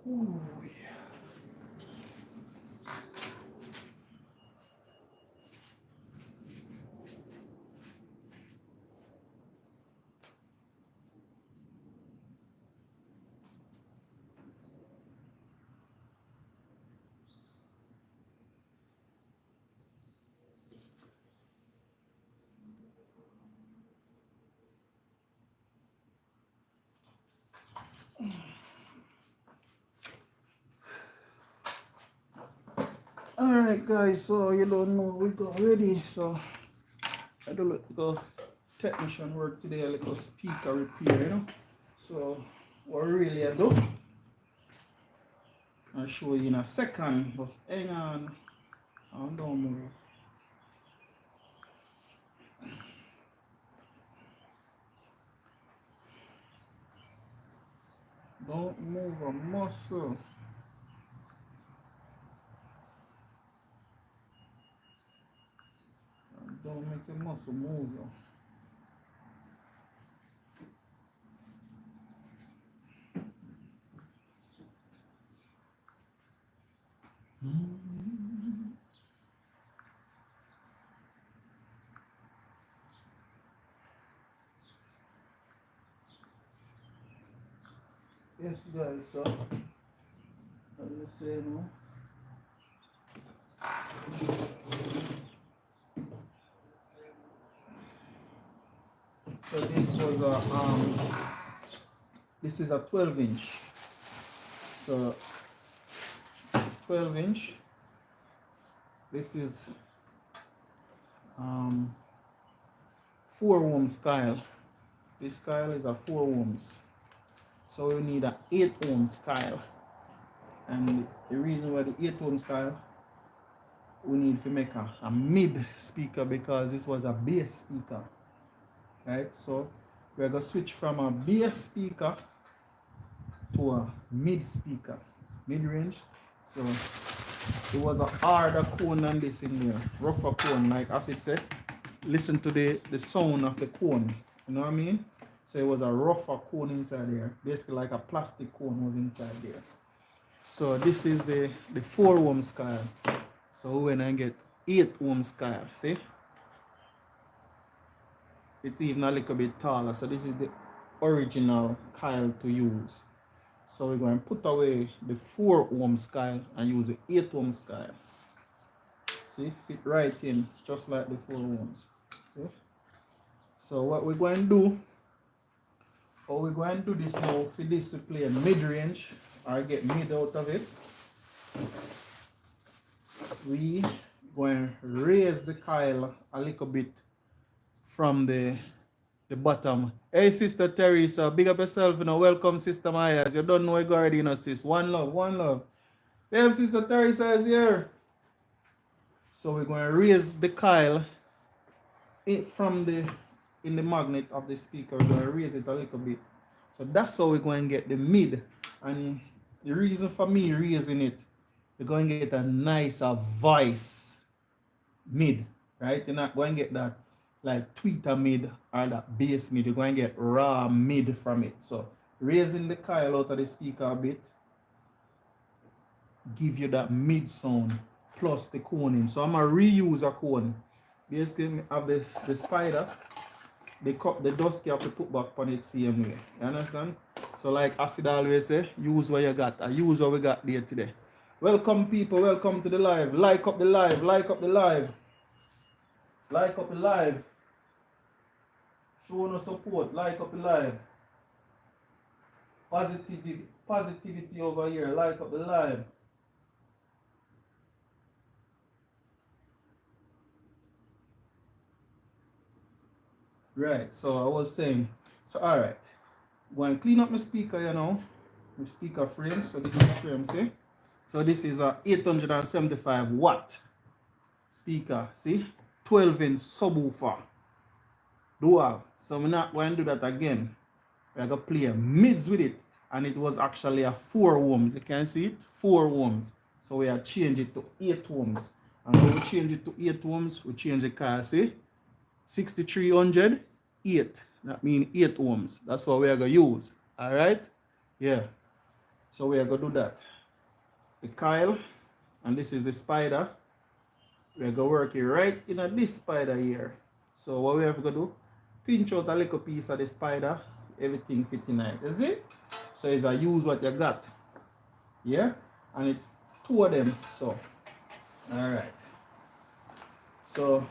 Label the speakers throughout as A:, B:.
A: Ooh, yeah. Alright guys, so you don't know we got ready. So I do a little technician work today, a little speaker repair, you know. So what really I do, I'll show you in a second. Just hang on and don't move. Don't move a muscle. Don't make the muscle move. Yes guys, so as I say no. So this is a 12 inch. So 12 inch. This is 4 ohms coil. This coil is a 4 ohms. So we need a 8 ohms coil. And the reason why the 8 ohms coil, we need to make a mid speaker because this was a bass speaker. Right? So we're going to switch from a bass speaker to a mid speaker, mid range. So it was a harder cone than this in there, rougher cone, like as it said. Listen to the sound of the cone, you know what I mean? So it was a rougher cone inside there, basically like a plastic cone was inside there. So this is the 4 ohms coil. So when I get 8 ohms coil, see? It's even a little bit taller. So this is the original coil to use. So we're going to put away the 4 ohms coil and use the 8 ohms coil. See, fit right in, just like the 4 ohms. See? So what we're going to do, or we're going to do this now for this to play mid-range, or get mid out of it. We going to raise the coil a little bit from the bottom. Hey, Sister Teresa, big up yourself, you know. Welcome, Sister Myers. You don't know it already, you know, sis. One love, one love. Hey, Sister Teresa is here. So we're going to raise the coil from in the magnet of the speaker. We're going to raise it a little bit. So that's how we're going to get the mid. And the reason for me raising it, you're going to get a nicer voice mid, right? You're not going to get that like tweeter mid or that bass mid. You're going to get raw mid from it. So raising the coil out of the speaker a bit give you that mid sound plus the coning. So I'm going to reuse a cone. Basically, I have the spider, the dust cap to put back on it same way. You understand? So like Acid always say, use what you got. I use what we got there today. Welcome people, welcome to the live. Like up the live, like up the live. Like up the live. Show no support, like up the live. Positivity over here, like up the live. Right, so I was saying, so alright. Go and clean up my speaker, you know. My speaker frame. So this is the frame, see? So this is a 875 watt speaker, see? 12 inch subwoofer. Dual. So we're not going to do that again. We're going to play mids with it. And it was actually a 4 ohms. You can see it? 4 ohms. So we have changed it to 8 ohms. And when we change it to 8 ohms, we change the car, see? 6300, 8. That means 8 ohms. That's what we are going to use. Alright? Yeah. So we are going to do that. The coil, and this is the spider. We are going to work it right in this spider here. So what we have to do, pinch out a little piece of the spider, everything fit in it. Is it? So it's a use what you got. Yeah? And it's two of them. So, alright. So,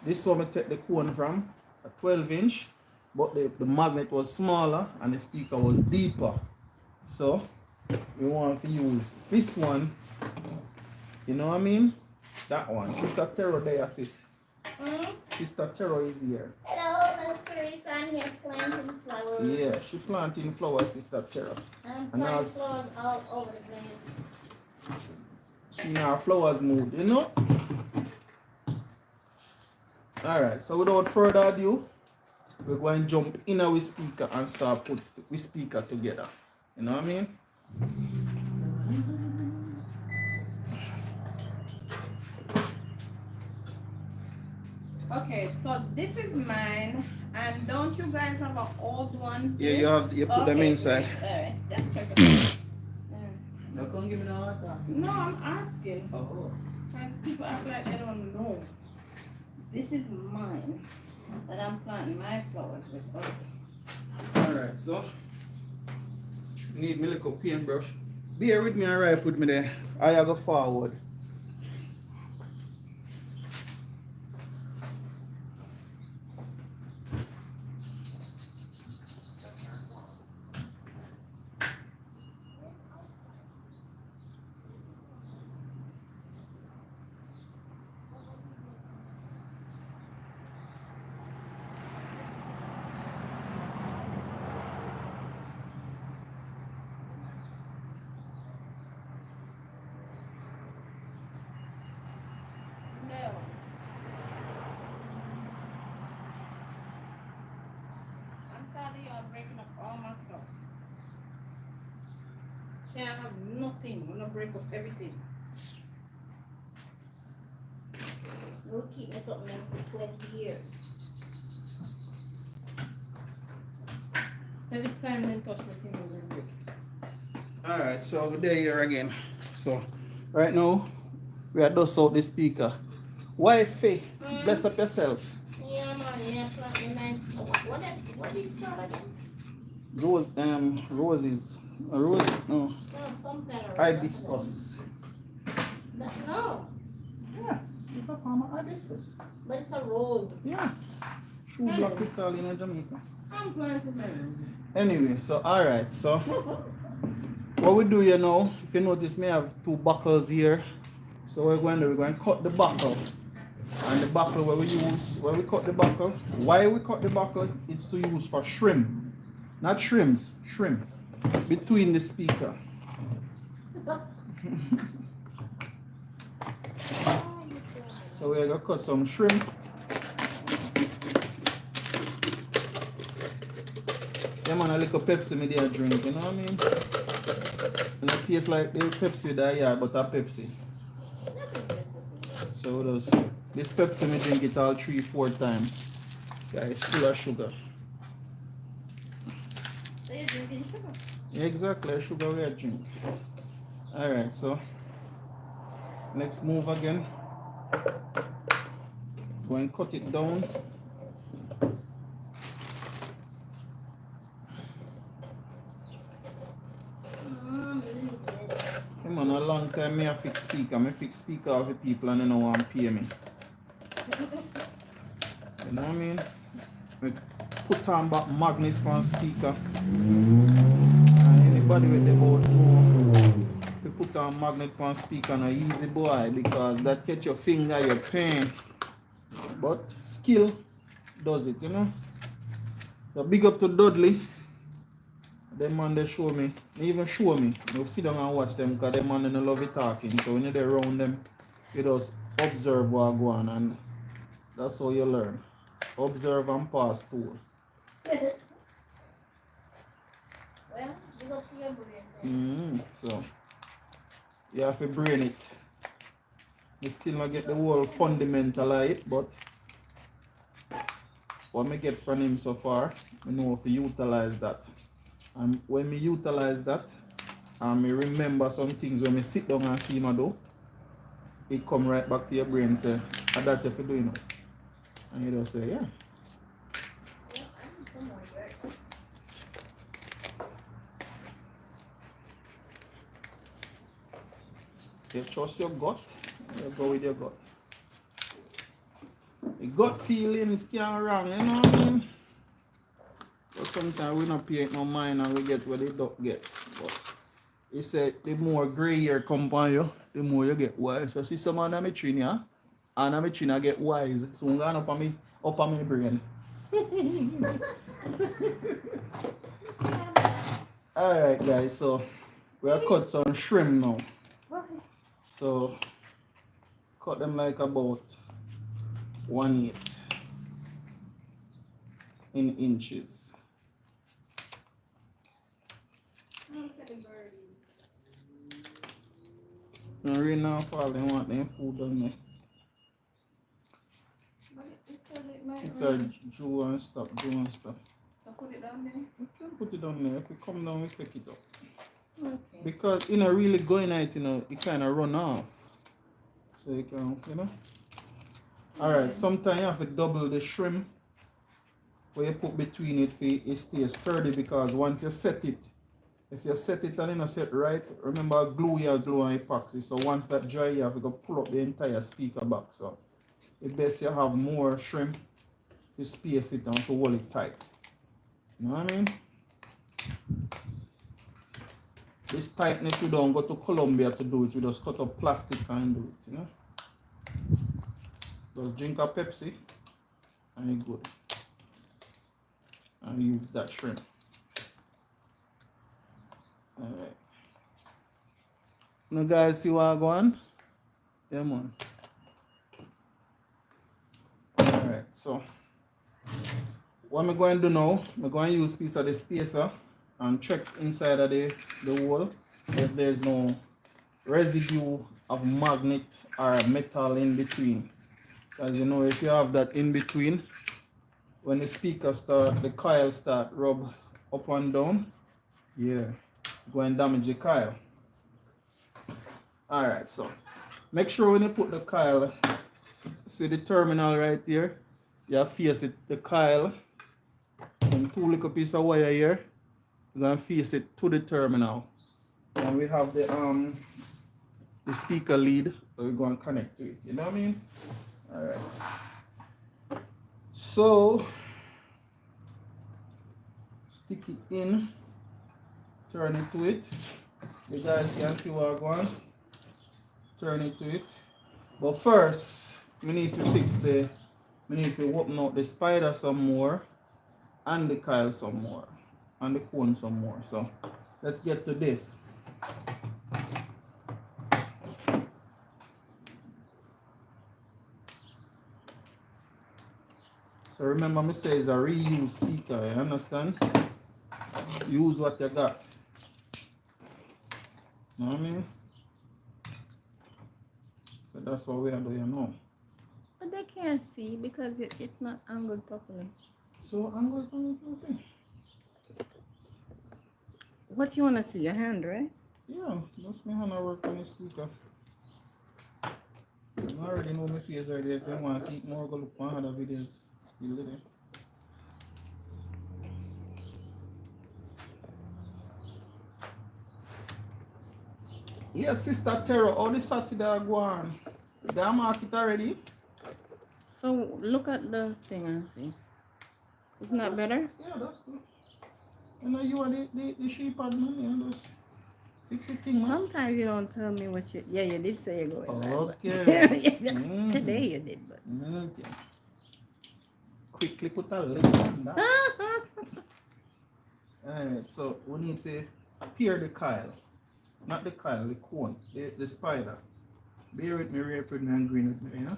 A: this one I take the cone from, a 12-inch, but the magnet was smaller and the speaker was deeper. So, we want to use this one. You know what I mean? That one. Sister Terror there, sis. Sister Terror is here.
B: Hello, Miss Teresa. I'm here planting flowers.
A: Yeah, she planting flowers, Sister Terror.
B: I'm planting flowers all over the place.
A: She in her flowers mood, you know? Alright, so without further ado, we're going to jump in our speaker and start put the speaker together. You know what I mean?
C: Okay, so this is mine, and don't you guys have an old one?
A: Yeah, you put them inside.
C: Alright, just check it out.
A: Now come give me the water.
C: No, I'm asking.
A: Oh.
C: Because people act like they don't know. This is mine that I'm planting my flowers with. Okay.
A: Alright, so need me little paintbrush. Bear with me, alright, put me there. I go forward.
C: No. I'm tired of y'all breaking up all my stuff. Can't have nothing. I'm gonna break up everything.
B: We'll keep this up there for 20 years.
C: Every time they touch my thing, I'm gonna break it.
A: Alright, so we're there here again. So right now we are dust out the speaker. Wifey, bless up yourself.
B: Yeah, man, yeah, planting nice. What is that again?
A: Roses. No,
B: No, some kind of
A: hibiscus.
B: No,
A: Yeah, it's a form of hibiscus.
B: but it's a rose.
A: Yeah. Shoe black we call in Jamaica.
C: I'm planting mine.
A: Anyway, so alright, so what we do here now, if you notice me I have two buckles here. So we're going to cut the buckle. And the buckle where we cut the buckle, why we cut the buckle, it's to use for shrimp. Not shrimps, shrimp. Between the speaker. So we're gonna cut some shrimp. Yeah man, a little Pepsi me there drink, you know what I mean? And it tastes like the Pepsi that yeah, but a Pepsi. So this Pepsi me drink it all 3-4 times. Yeah, it's full of sugar.
B: So you're drinking sugar?
A: Yeah, exactly, sugar we drink. Alright, so let's move again. Go and cut it down. Hey man, a long time me a fix speaker. I fix speaker of the people and they don't want to pay me. You know what I mean? We put on back magnet on speaker. And anybody with the boat know, we put on magnet on speaker no easy boy because that catch your finger, your pain. But skill does it, you know. So big up to Dudley. Them man they show me, they even show me. You sit down and watch them because them man they love it talking. So when you're around them, you just observe what go on and that's how you learn. Observe and pass too.
B: Well, you got your brain.
A: So you have to brain it. You still not get the whole fundamental of it, but what I get from him so far, I know if you utilize that. And when me utilize that, and me remember some things when me sit down and see my do, it come right back to your brain and say, I that if you do, you know. And you just say, yeah.
C: Yeah, I need some more dirt.
A: You trust your gut, you go with your gut. The gut feelings can't wrong, you know what I mean? But sometimes we don't pay no mind and we get what they don't get. But he said the more gray hair come on you, the more you get wise. So see some of them tree, yeah? And I'm trying to get wise. So I'm going up on my brain. Alright guys, so we'll cut some shrimp now. So cut them like about 1/8 in inches.
C: Look at the birdies.
A: Now right now fall they want them food on there.
C: But it said it might
A: It's
C: rain.
A: a Jew and stuff,
C: So put it down there.
A: We can put it on there. If it come down, we pick it up.
C: Okay.
A: Because you know, really going at it kind of run off. So you can, Alright, sometimes you have to double the shrimp where you put between it for it stays sturdy, because once you set it, if you set it and you not set right, remember glue you glue on epoxy. So once that dry, you have to go pull up the entire speaker box. So it's best you have more shrimp to space it and to hold it tight. You know what I mean? This tightness you don't go to Colombia to do it, you just cut up plastic and do it, Just drink a Pepsi and you're good. And use that shrimp. Alright. Now guys, see what I go on? Yeah man. Alright, so what I'm going to do now, I'm going to use a piece of the spacer and check inside of the hole if there's no residue of magnet or metal in between. Because you know, if you have that in between, when the speaker start, the coil start rub up and down, yeah, go and damage the coil. Alright, so make sure when you put the coil, see the terminal right here, you face it, the coil, and two little piece of wire here, you're gonna face it to the terminal. And we have the speaker lead that we're going to connect to it. You know what I mean? Alright. So stick it in, turn it to it. You guys can see what I'm going. Turn it to it. But first, we need to open out the spider some more and the coil some more and the cone some more. So let's get to this. So remember me say it's a reuse speaker, you understand? Use what you got. You know what I mean? So that's what we are doing now.
C: But they can't see because it's not angled properly.
A: So I'm going to see.
C: What you want to see? Your hand, right?
A: Yeah, that's my hand I work on the speaker. I already know my face already. If you want to see it more, go look for other videos. You live there. Yeah, Sister Tara, all the Saturday are going. They mark it already.
C: So look at the thing and see. Isn't that better?
A: Yeah, that's good. You know, you are the sheep admin, you just fix the thing, man.
C: Sometimes you don't tell me what you. Yeah, you did say you're going.
A: Okay.
C: Today you did, but.
A: Okay. Quickly put a lid on that. Alright, so we need to appear the coil. Not the coil, the cone, the spider. Bear with me, red with me and green with me, yeah?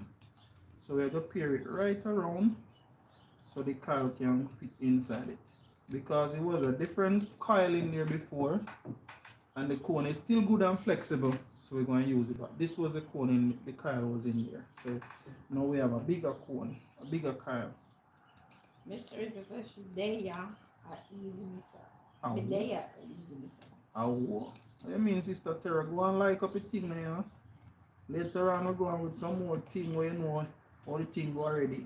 A: So we have to pair it right around so the coil can fit inside it. Because it was a different coil in there before and the cone is still good and flexible, so we're going to use it. But this was the cone and the coil was in there. So now we have a bigger cone, a bigger coil.
C: Mr. Is she there, yeah? Easy, sir. Be there, easily so.
A: Ow. I mean, Sister Terra, go and like up the thing now, you know. Later on, we'll go on with some more thing where you know all the thing go already.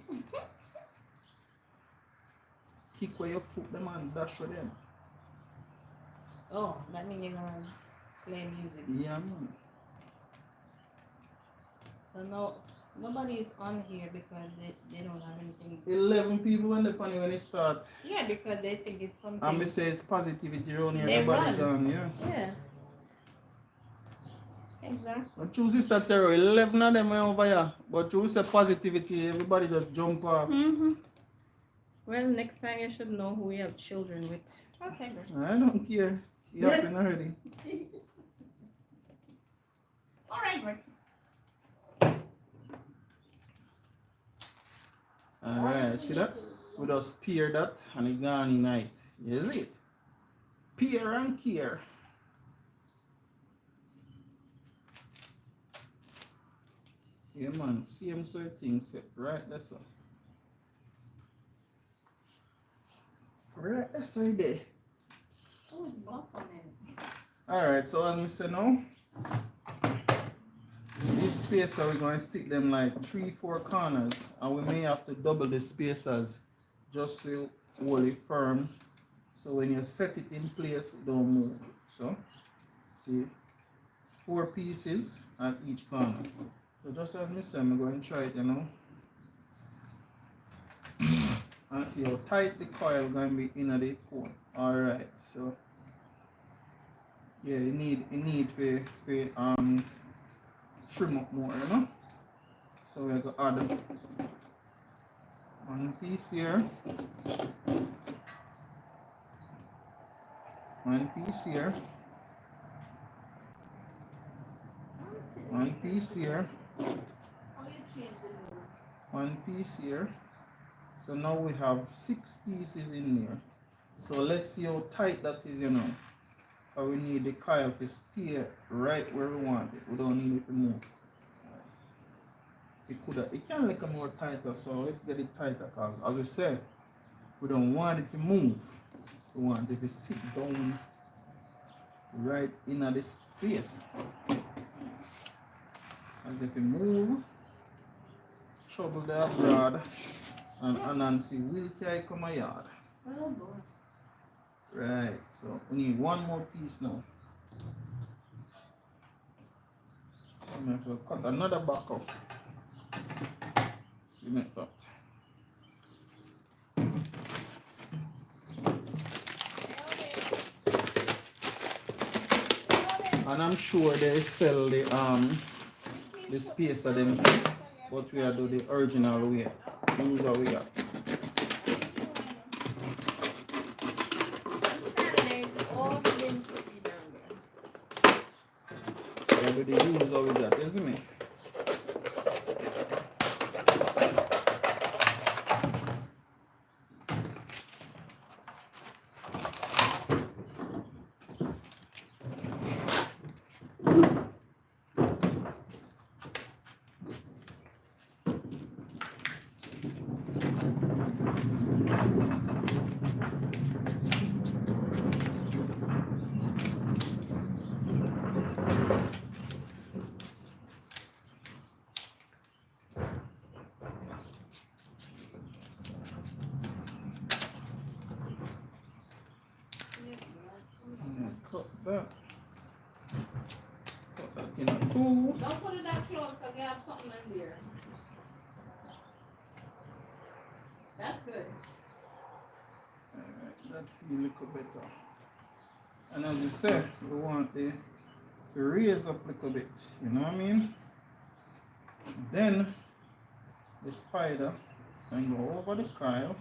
A: Kick where you foot them and dash for them.
C: Oh, that means you're gonna play music.
A: Yeah, man.
C: So no, nobody is on here because they don't have anything.
A: 11 people when they funny when they start.
C: Yeah, because they think it's something.
A: And me say it's positivity around here,
C: They
A: everybody
C: run.
A: gone, yeah.
C: Yeah. Exactly.
A: But you Sister Terra, 11 of them are over here. But you say positivity, everybody just jump off.
C: Mm-hmm. Well, next time you should know who you have children with. Okay, good.
A: I don't care. You
C: Yeah.
A: happen already.
C: All right, good.
A: Alright, see that? We just peer that and it gone in night. You see it? Peer and care. Yeah man, same sort of thing set right that's all. Right that's all there.
C: Oh, it's blossoming.
A: Alright, so as I said now, this spacer we're going to stick them like 3-4 corners and we may have to double the spacers just to hold it firm so when you set it in place it don't move. So see 4 pieces at each corner. So just as I said, I'm going to try it, you know, and see how tight the coil going to be in the cone. Alright, so yeah, you need to trim up more, you know. So we're going to add 1 piece here, 1 piece here, 1 piece here, 1 piece here. So now we have 6 pieces in there. So let's see how tight that is, you know. We need the coil to stay right where we want it. We don't need it to move. It can make it more tighter, so let's get it tighter because as we said, we don't want it to move. We want it to sit down right in the space. As if it move, trouble the abroad and Anansi will carry come a yard.
C: Oh boy.
A: Right, so we need 1 more piece now. So I'm going to cut another back out. You make that. And I'm sure they sell the spacer them, but we are do the original way. Use what we got. We do the use what we got, isn't it? Cut that. Cut that in a 2.
C: Don't put it that close because you have something in there. That's good.
A: Alright, that feel a little better. And as you said, we want the to raise up a little bit, you know what I mean? Then the spider can go over the coil.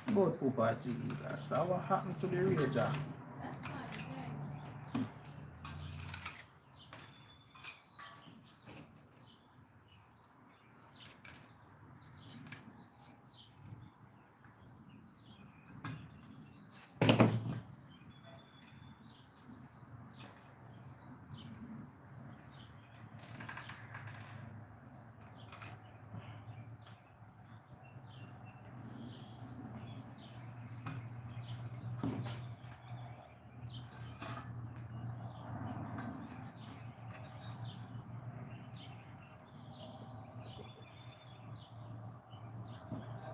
A: But Papa Jesus, what happened to the rager?
C: That's fine. Okay.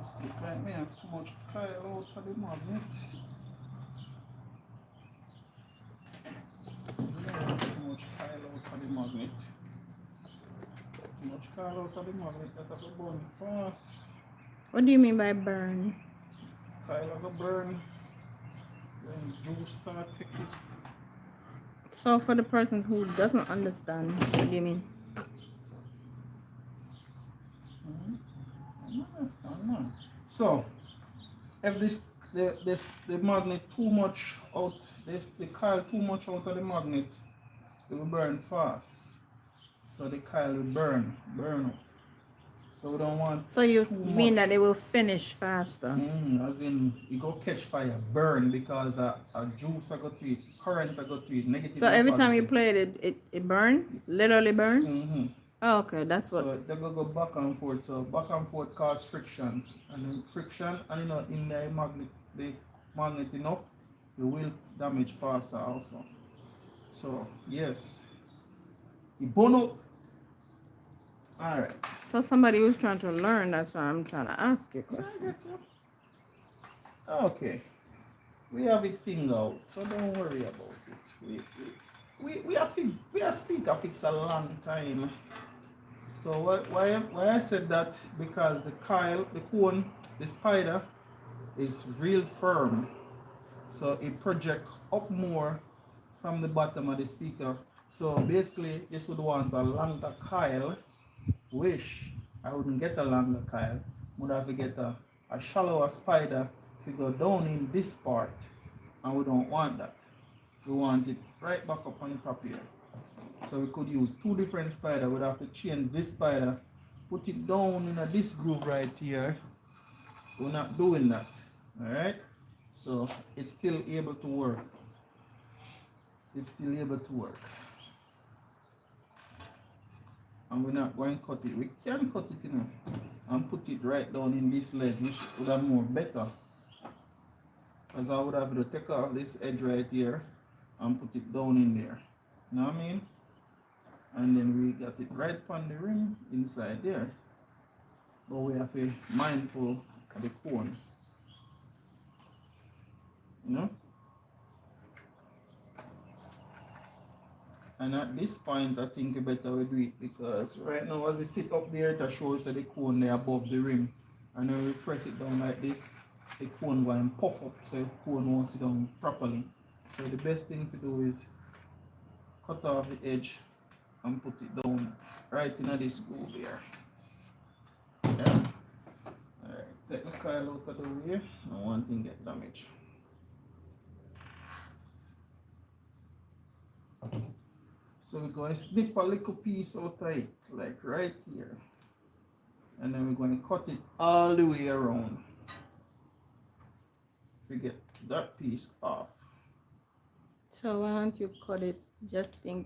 A: It's look like me have too much coil out of the magnet. No, too much coil out of the magnet. Too much coil out of the magnet that have to burn fast.
C: What do you mean by burn?
A: Coil have to burn. When juice start take it.
C: So for the person who doesn't understand, what do you mean?
A: So, if the magnet too much out, the coil too much out of the magnet, it will burn fast. So the coil will burn up. So we don't want.
C: So you
A: too
C: mean
A: much.
C: that it will finish faster?
A: As in, it go catch fire, burn because a juice I got to it, current I got to it, negative.
C: So every time you play it burn? Literally burn?
A: Mm-hmm.
C: Oh, okay, that's what.
A: So they go back and forth. So back and forth cause friction, and then friction, and you know, in the magnet enough, it will damage faster also. So yes, it burn up. All right.
C: So somebody who's trying to learn, that's why I'm trying to ask you a
A: Yeah, I
C: question.
A: get you. Okay, we have it figured out, so don't worry about it. We have speaker fix a long time. So why I said that, because the coil, the cone, the spider is real firm. So it projects up more from the bottom of the speaker. So basically this would want a longer coil, which I wouldn't get a longer coil. Would have to get a shallower spider to go down in this part. And we don't want that. We want it right back up on the top here. So we could use two different spiders. We'd have to change this spider, put it down in this groove right here. We're not doing that. Alright? So it's still able to work. It's still able to work. And we're not going to cut it. We can cut it, you know, and put it right down in this ledge, which would have more better. Because I would have to take off this edge right here and put it down in there. You know what I mean? And then we got it right on the rim inside there. But we have to be mindful of the cone. You know? And at this point, I think you better we do it, because right now as you sit up there, it shows the cone there above the rim. And when we press it down like this, the cone going to puff up, so the cone won't sit down properly. So the best thing to do is cut off the edge and put it down right in this groove here. Yeah. Alright, take the coil out of the way, and one thing get damaged. So we're going to snip a little piece out of it, like right here. And then we're going to cut it all the way around to get that piece off.
C: So why don't you cut it just in...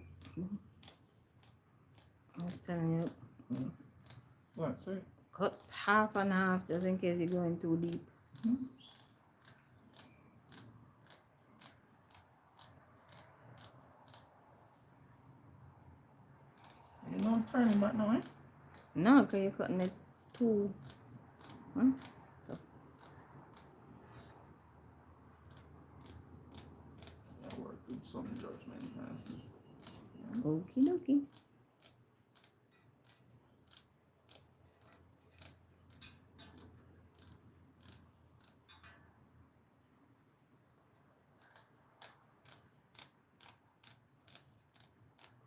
C: I was telling you,
A: What, sorry?
C: cut half and half just in case you're going too deep.
A: You know I'm turning back now, eh?
C: No, because you're cutting it too. Huh? So,
A: I work with some judgment, I see.
C: okie dokie.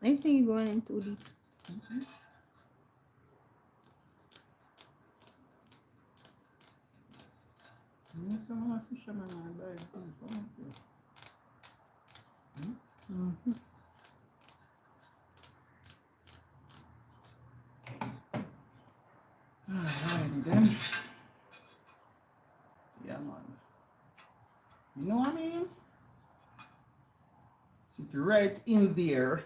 C: I think you're going in too deep.
A: You some of the fishermen are dying deep, aren't they?
C: Mm-hmm.
A: Alrighty then. Yeah, man. You know what I mean? Sit right in there.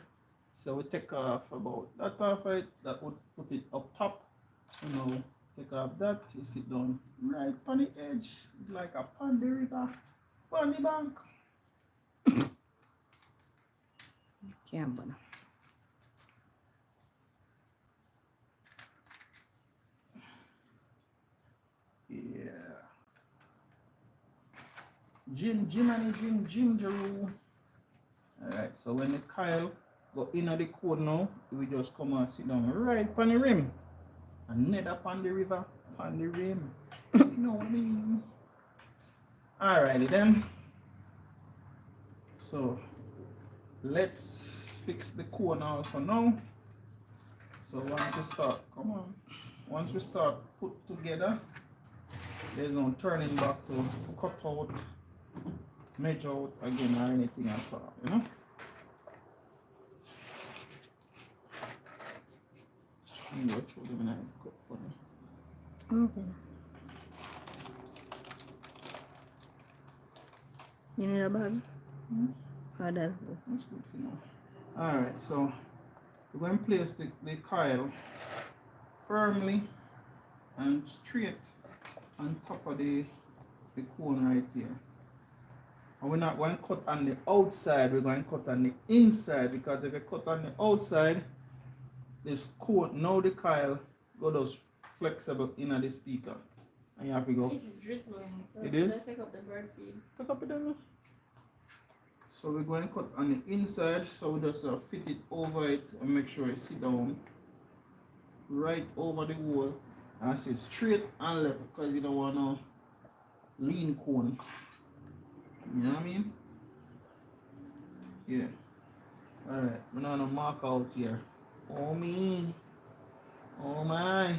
A: So we take off about that off it, that would put it up top. So now take off that, you sit down right on the edge. It's like a pond the river. on the bank.
C: Can't bother.
A: Yeah. Jim. Alright, so when the coil go in at the code now, we just come and sit down right on the rim. And net up on the river, on the rim. You know what I mean? Alrighty then. So let's fix the cone also now. So once we start, come on. Once we start put together, there's no turning back to cut out, measure out again or anything at all, you know? You go through them and I cut for me.
C: Okay. You need a bag? Oh, that's good.
A: That's good for now. Alright, so we're going to place the coil firmly and straight on top of the cone right here. And we're not going to cut on the outside, we're going to cut on the inside, because if you cut on the outside, this cone, now the coil go just flexible in the speaker. And you have to go.
B: It's drizzling. So
A: It is?
B: let's pick up the bird feed.
A: Pick up it then. So we're going to cut on the inside, so we just fit it over it and make sure it sit down right over the wall and sit straight and left, because you don't want no lean cone. You know what I mean? Yeah. Alright, we're not gonna mark out here. Oh me. Oh my.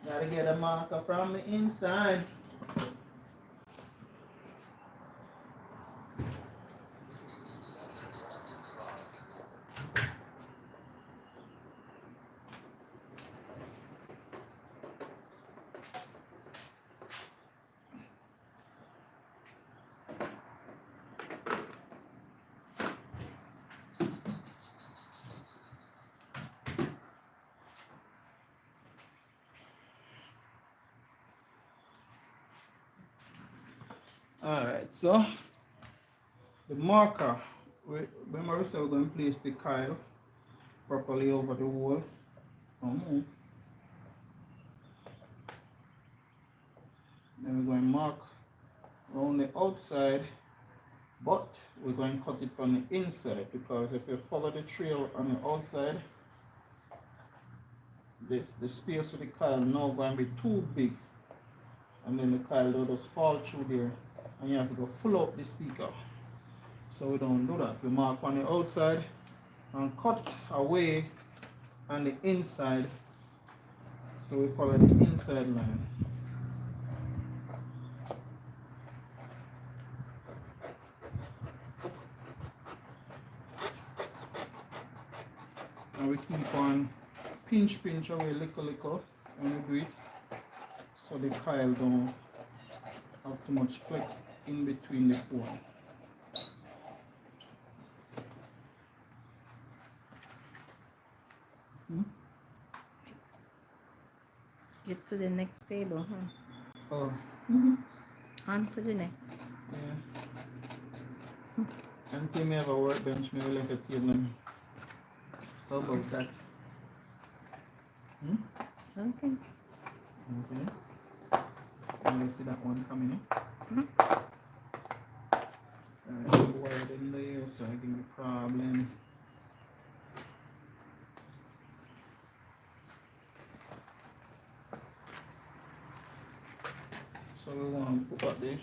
A: Gotta get a marker from the inside. Alright, so the marker, remember we said we're going to place the coil properly over the wall. Then we're going to mark around the outside, but we're going to cut it on the inside, because if you follow the trail on the outside, the space of the coil now going to be too big, and then the coil will just fall through there and you have to go full up the speaker. So we don't do that. We mark on the outside and cut away on the inside, so we follow the inside line. And we keep on pinch away little when we do it, so the coil don't have too much flex in between the cone.
C: Get to the next table, huh?
A: Oh,
C: On to the next.
A: yeah. Until me have a workbench, me will left a table. How about that?
C: Okay.
A: Okay. And you see that one coming in? Alright, wired in there, so I give me a problem. So we want to put up the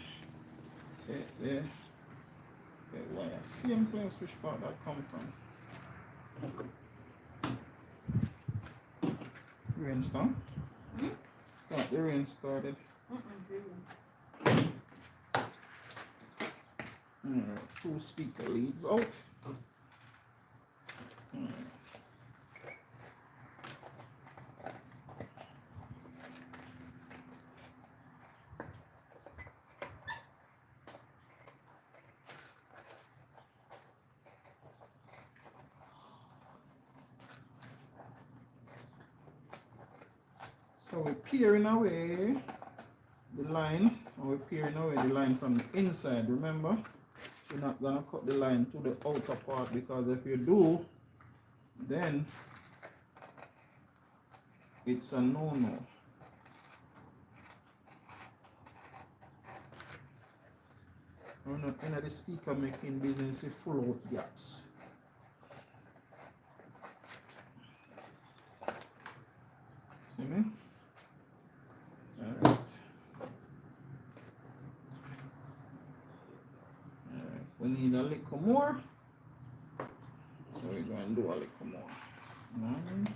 A: wire. Same place which part that come from. Rainstorm. Start the rain started. Alright, 2 speaker leads out. So we're peering away the line And we're peeling away the line from the inside. Remember, you're not gonna cut the line to the outer part, because if you do, then it's a no-no. We're not in the speaker making business with full out gaps. See me? Alright. Alright, we need a little more. So we're going to do a little more. Alright.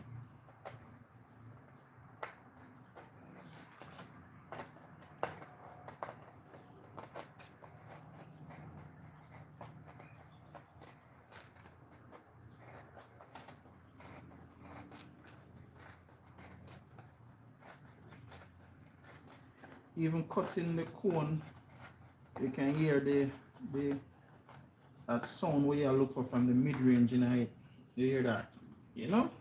A: Even cutting the cone, you can hear that sound where you look for from the mid-range in it. You hear that? You know?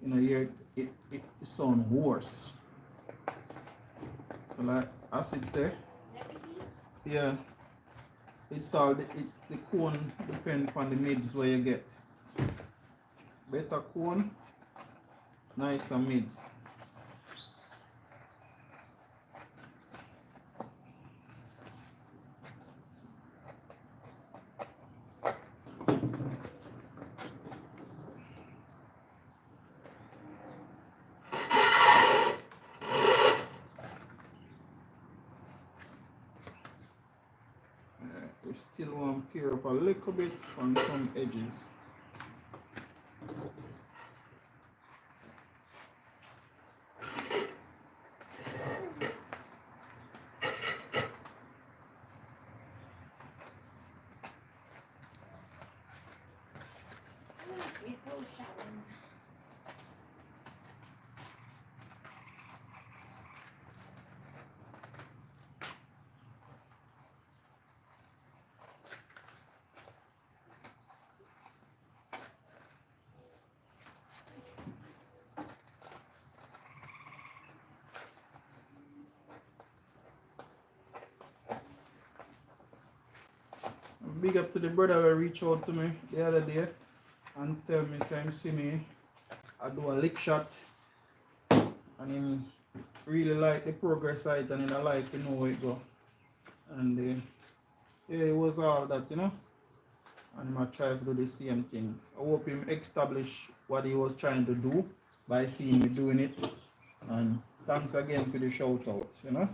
A: You hear it sound hoarse. So like as it say, yeah. It's all the cone depend upon the mids where you get. Better cone, nicer mids. We still want to peel up a little bit on some edges. Big up to the brother who reached out to me the other day and tell me, say him see me, I do a lick shot, and him really like the progress site, and I like to know where it go. And yeah, it was all that, you know. And I try to do the same thing. I hope him establish what he was trying to do by seeing me doing it. And thanks again for the shout out, you know.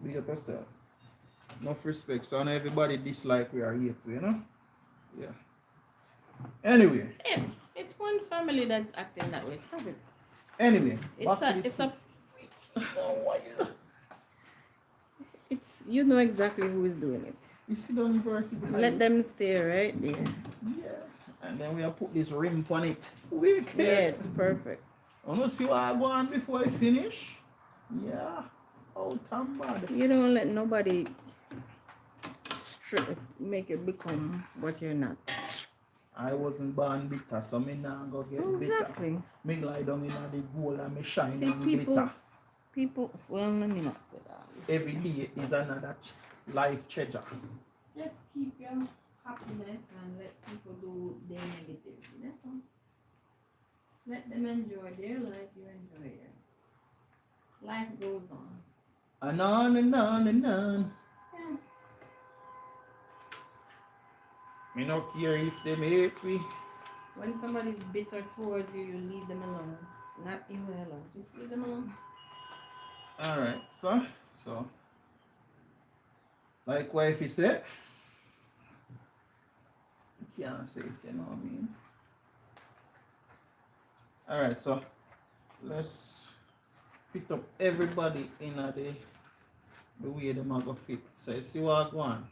A: Big up yourself. Enough respect, so not everybody dislike we are here to, you know? Yeah. Anyway.
B: Yeah, it's one family that's acting that way, stop it.
A: Anyway,
B: it's you know exactly who is doing it.
A: You see the university.
B: Let them stay right there.
A: Yeah. And then we have put this rim on it. Wicked.
B: Yeah, it's perfect.
A: I want to see what I go on before I finish. Yeah. Oh, damn bad.
B: You don't let nobody make it become what you're not.
A: I wasn't born bitter, so me now go get
B: exactly.
A: bitter. Me lie down in the gold and me shine
B: see,
A: and glitter.
B: People, well, let me not say that.
A: Every day is another life treasure.
B: Just keep your happiness and let people do their negativity. That's all. Let them enjoy their life, you enjoy yours. Life goes on.
A: And on and on and on.
B: Yeah.
A: Me not care if they hate me.
B: When somebody's bitter towards you, you leave them alone. Not even alone. Just leave them alone.
A: Alright, so like wifey said, you can't say it, you know what I mean? Alright, so let's fit up everybody in the way them are gonna fit. So you see what I go on.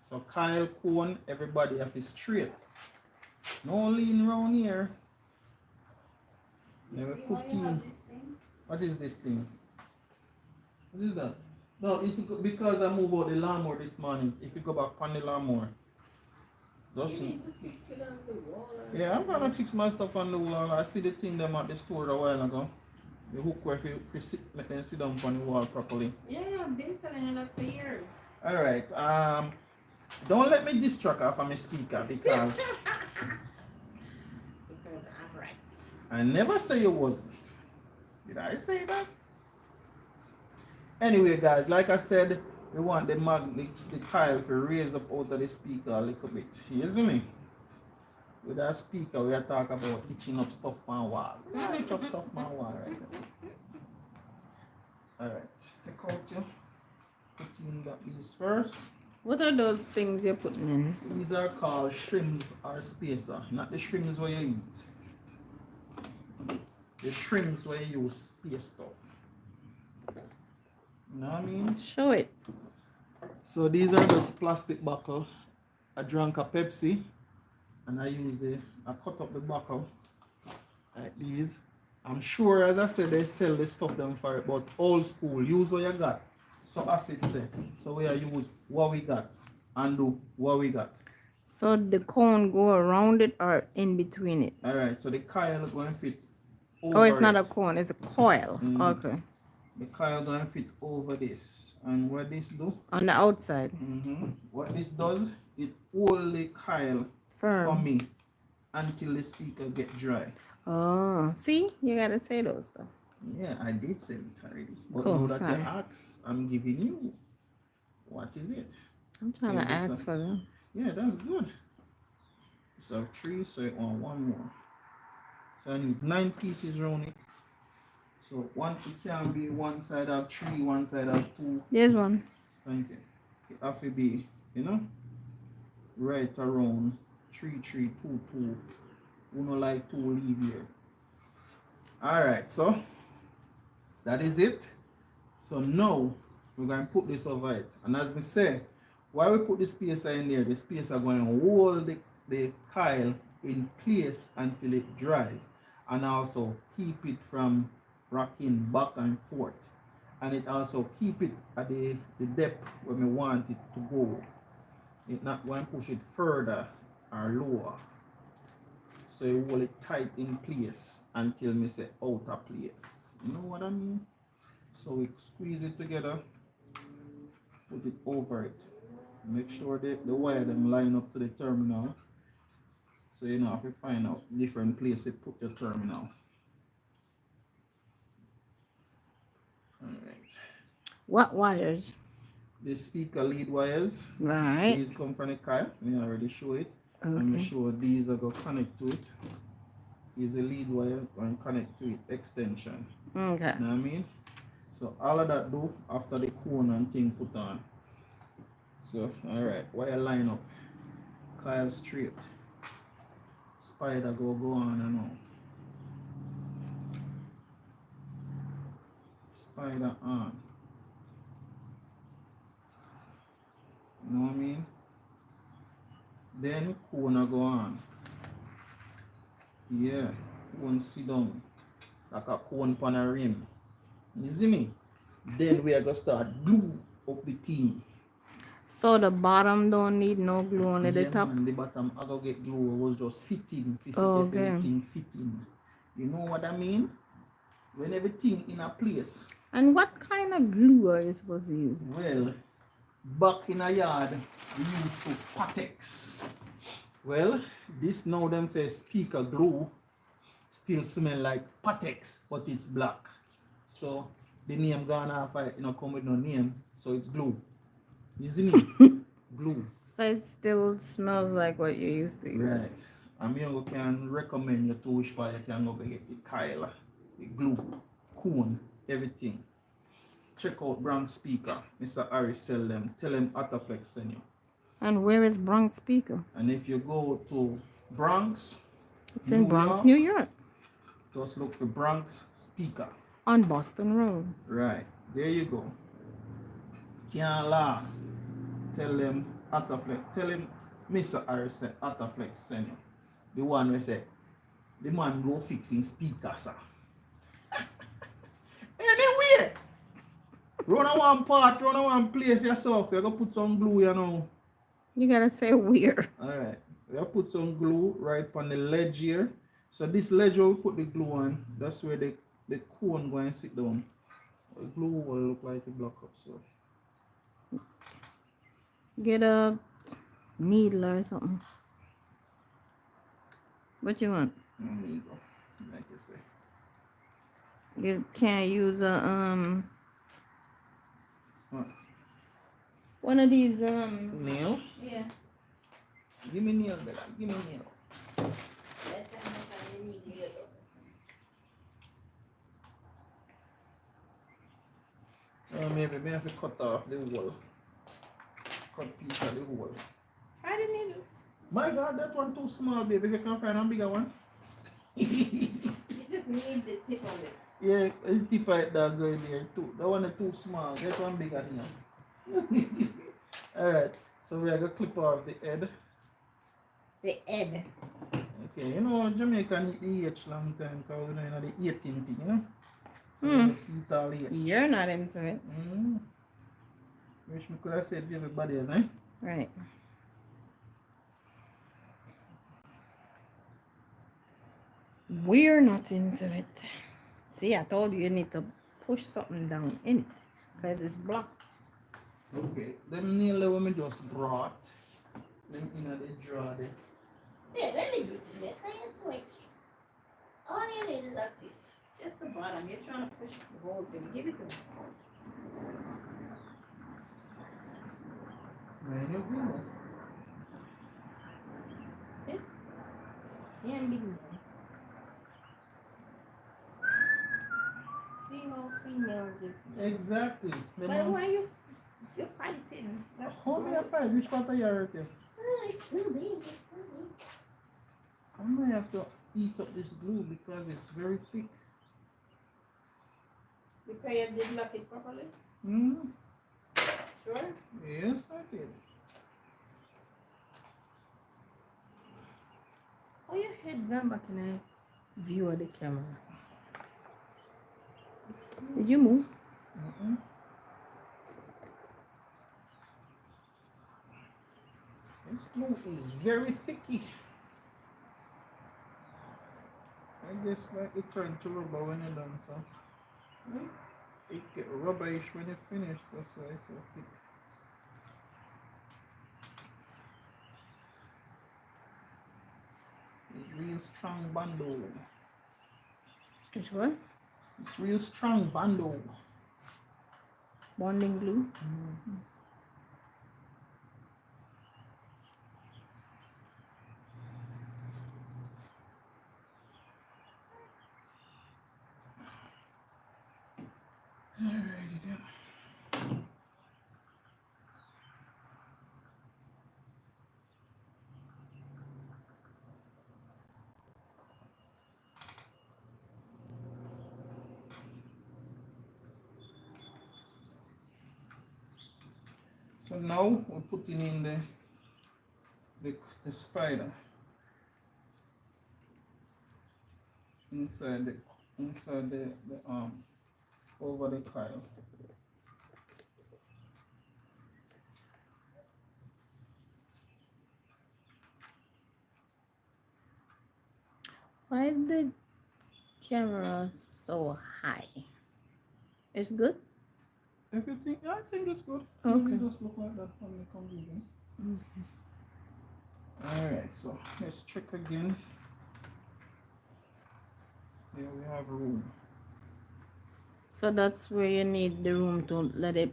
A: So Kyle Cone, everybody have it straight. No lean around here. Never put in. What is this thing? What is that? No, if you go, because I moved out the lawnmower this morning. If you go back on the lawnmower, just
B: You need to fix it on the wall.
A: yeah, I'm gonna fix my stuff on the wall. I see the thing them at the store a while ago. The hook where if you sit, let them sit down on the wall properly.
B: Yeah, I've been telling you that for years.
A: Alright, don't let me distract her from my speaker because
C: Because I'm right.
A: I never say you wasn't. Did I say that? Anyway, guys, like I said, we want the coil to raise up out of the speaker a little bit. You see me? With that speaker, we are talking about itching up stuff on wall. Yeah, itch up stuff on wall right now. Alright, take out your put in these first.
B: What are those things you're putting in?
A: These are called shrimps or spacer, not the shrimps where you eat. The shrimps where you use space stuff. You know what I mean?
B: Show it.
A: So these are just plastic bottle. I drank a Pepsi and I cut up the bottle like these. I'm sure, as I said, they sell the stuff them for it, but old school, use what you got. So as it said, so we are use what we got and do what we got.
B: So the cone go around it or in between it?
A: Alright, so the coil is going to fit over
B: Oh, it's not
A: it.
B: a cone, it's a coil. Okay.
A: The coil going to fit over this. And what this do?
B: On the outside.
A: What this does, it hold the coil for
B: Firm.
A: me until the speaker get dry.
B: Oh, see? You gotta say those stuff.
A: Yeah, I did say it already. But
B: Cool,
A: now that
B: sorry.
A: you ask, I'm giving you. What is it?
B: I'm trying
A: Yeah,
B: to
A: this
B: ask
A: one.
B: for them.
A: Yeah, that's good. So 3, so I want one more. So I need 9 pieces around it. So it can be one side of 3, one side of 2.
B: There's one.
A: Thank you. It have to be, right around 3, 3, 2, 2. You know, like 2 leave here. Alright, so that is it. So now we're going to put this over it. And as we say, while we put the spacer in there, the spacer going to hold the coil in place until it dries. And also keep it from rocking back and forth. And it also keep it at the depth where we want it to go. It's not going to push it further or lower. So you hold it tight in place until me say out of place. You know what I mean? So we squeeze it together, put it over it. Make sure the wire them line up to the terminal. So you know if you find out different place to put your terminal. Alright.
B: What wires?
A: The speaker lead wires.
B: Right.
A: These come from the coil. We already show it.
B: Okay.
A: And we show these are going to connect to it. Is the lead wire going to connect to it extension.
B: Okay.
A: You know what I mean? So all of that do after the cone and thing put on. So alright, wire line up. Coil straight. Spider go on and on. Spider on. You know what I mean? Then cone go on. Yeah, cone sit down. Like a cone on a rim. You see me? Then we are gonna start glue up the thing.
B: So the bottom don't need no glue, only the top?
A: Man, the bottom I go get glue was just fitting. To see
B: Oh,
A: if
B: okay.
A: everything fitting. You know what I mean? When everything in a place.
B: And what kind of glue are you supposed to use?
A: Well, back in a yard, we used to Patex. Well, this now them say speaker glue still smell like Patex, but it's black. So the name gone off, come with no name, so it's glue. You see me? Glue.
B: So it still smells like what you used to use.
A: Right. And you can recommend you to which part you can go get the coil, the glue, cone, everything. Check out Bronx Speaker. Mr. Harris sell them. Tell them Ataflex send you.
B: And where is Bronx Speaker?
A: And if you go to Bronx,
B: It's in
A: New
B: Bronx,
A: York,
B: New York.
A: just look for Bronx Speaker.
B: On Boston Road.
A: Right. There you go. Can't last. Tell them Ataflex. Tell him Mr. Harris said Ataflex send you. The one we said, the man go fixing speaker, sir. Anyway, run a one part, run a one place yourself. You're gonna put some glue, you know.
B: You gotta say weird.
A: Alright. We'll put some glue right on the ledge here. So this ledge where we put the glue on, that's where the cone going to sit down. The glue will look like a block up, so.
C: Get a needle or something. What you want?
A: There you go. Like you say.
C: You can't use a
A: What?
C: one of these
A: Nail?
C: yeah.
A: Give me nail, Bella. Give me nail.
C: That time you need needle.
A: Maybe I have to cut off the whole. Cut piece of the whole.
C: Try the needle.
A: My God, that one too small, baby. If you can find a bigger one.
C: You just need the tip of it.
A: Yeah, the tip of that going there too. That one is too small. Get one bigger here. Alright, so we are going to clip off the head.
C: The head.
A: Okay, you know, Jamaican eat the H long time because we know the eating thing, you know? So
C: Hmm.
A: we see it all H.
C: You're not into it.
A: Wish me could have said to everybody else, eh?
C: Right. We're not into it. See, I told you need to push something down in it because it's blocked.
A: Okay, them nail that we just brought, them in the drawer there.
C: Yeah, let me do it. Let me do it. All you need is a tip. Just the bottom. You're trying to push the whole thing. Give it to me.
A: Man, you feel that?
C: Yeah, big man. See how female just.
A: Exactly. Them
C: But
A: on-
C: why you fighting? That's
A: How me a fight? Which part of you hurt you?
C: Oh, it's too big. It's too big.
A: I might have to eat up this glue because it's very thick.
C: Because you did lock it properly. Sure.
A: Yes, I did.
C: Oh, your head gone back in the view of the camera. Did you move?
A: This glue is very thicky. I guess like it turned to rubber when you're done, so it get rubberish when it's finished. That's why it's so thick. It's real strong bando.
C: Which one?
A: It's real strong bando.
C: Bonding glue.
A: Alrighty then. So now we're putting in the spider inside the over the coil.
C: Why is the camera so high? It's good?
A: Everything, I think it's good.
C: Okay.
A: It just look like that on the computer. Alright, so let's check again. Here we have room.
C: So that's where you need the room to let it.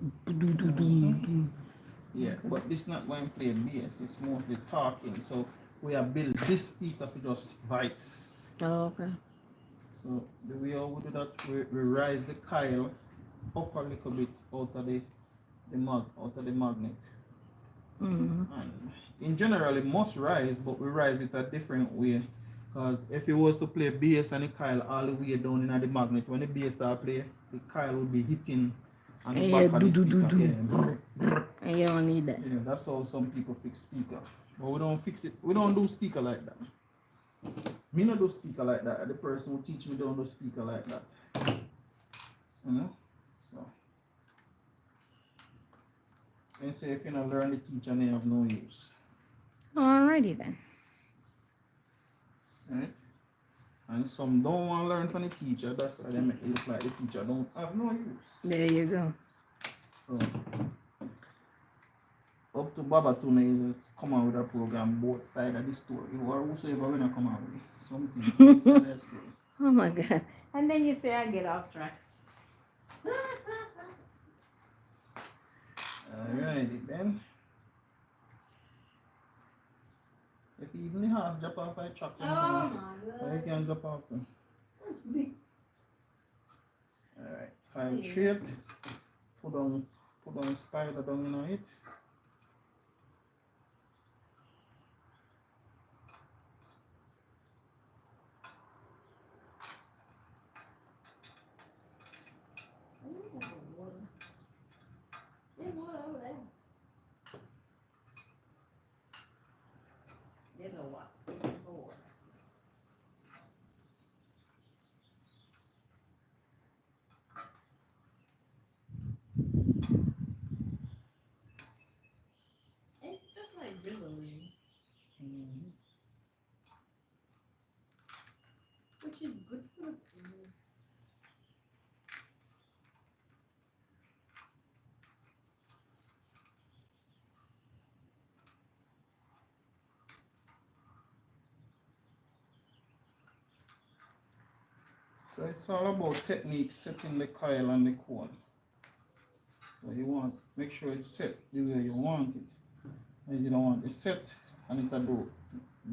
A: Yeah, but this not going to play bass, it's mostly talking. So we have built this speaker for just voice.
C: Oh, okay.
A: So the way how we do that, we rise the coil up a little bit out of the magnet. And in general it must rise, but we rise it a different way. Because if it was to play bass and the coil all the way down in the magnet, when the bass start play, the coil would be hitting on the back of the speaker. Yeah, brr, brr.
C: And you don't need that.
A: Yeah, that's how some people fix speaker. But we don't fix it. We don't do speaker like that. Me not do speaker like that. The person who teach me don't do speaker like that. You know? So. And say if you don't learn the teacher, they have no use.
C: Alrighty then.
A: Right? And some don't want to learn from the teacher. That's why they make it look like the teacher don't have no use.
C: There you go.
A: So, up to Babatune is come out with a program both side of the story or whosoever when I come out with something. So that's good.
C: Oh my God. And then you say I get off track.
A: Alrighty then. If even the horse drop off I truck
C: Oh
A: sometimes,
C: my
A: I
C: God.
A: can drop off them. Alright, Kyle straight. Put on spider down in it.
C: There's water over there. There's a wasp. There's no water. It's just like dribbling,
A: Mhm.
C: which is good for the food.
A: So it's all about technique setting the coil and the cone. So you want make sure it's set the way you want it. And you don't want it set and it'll do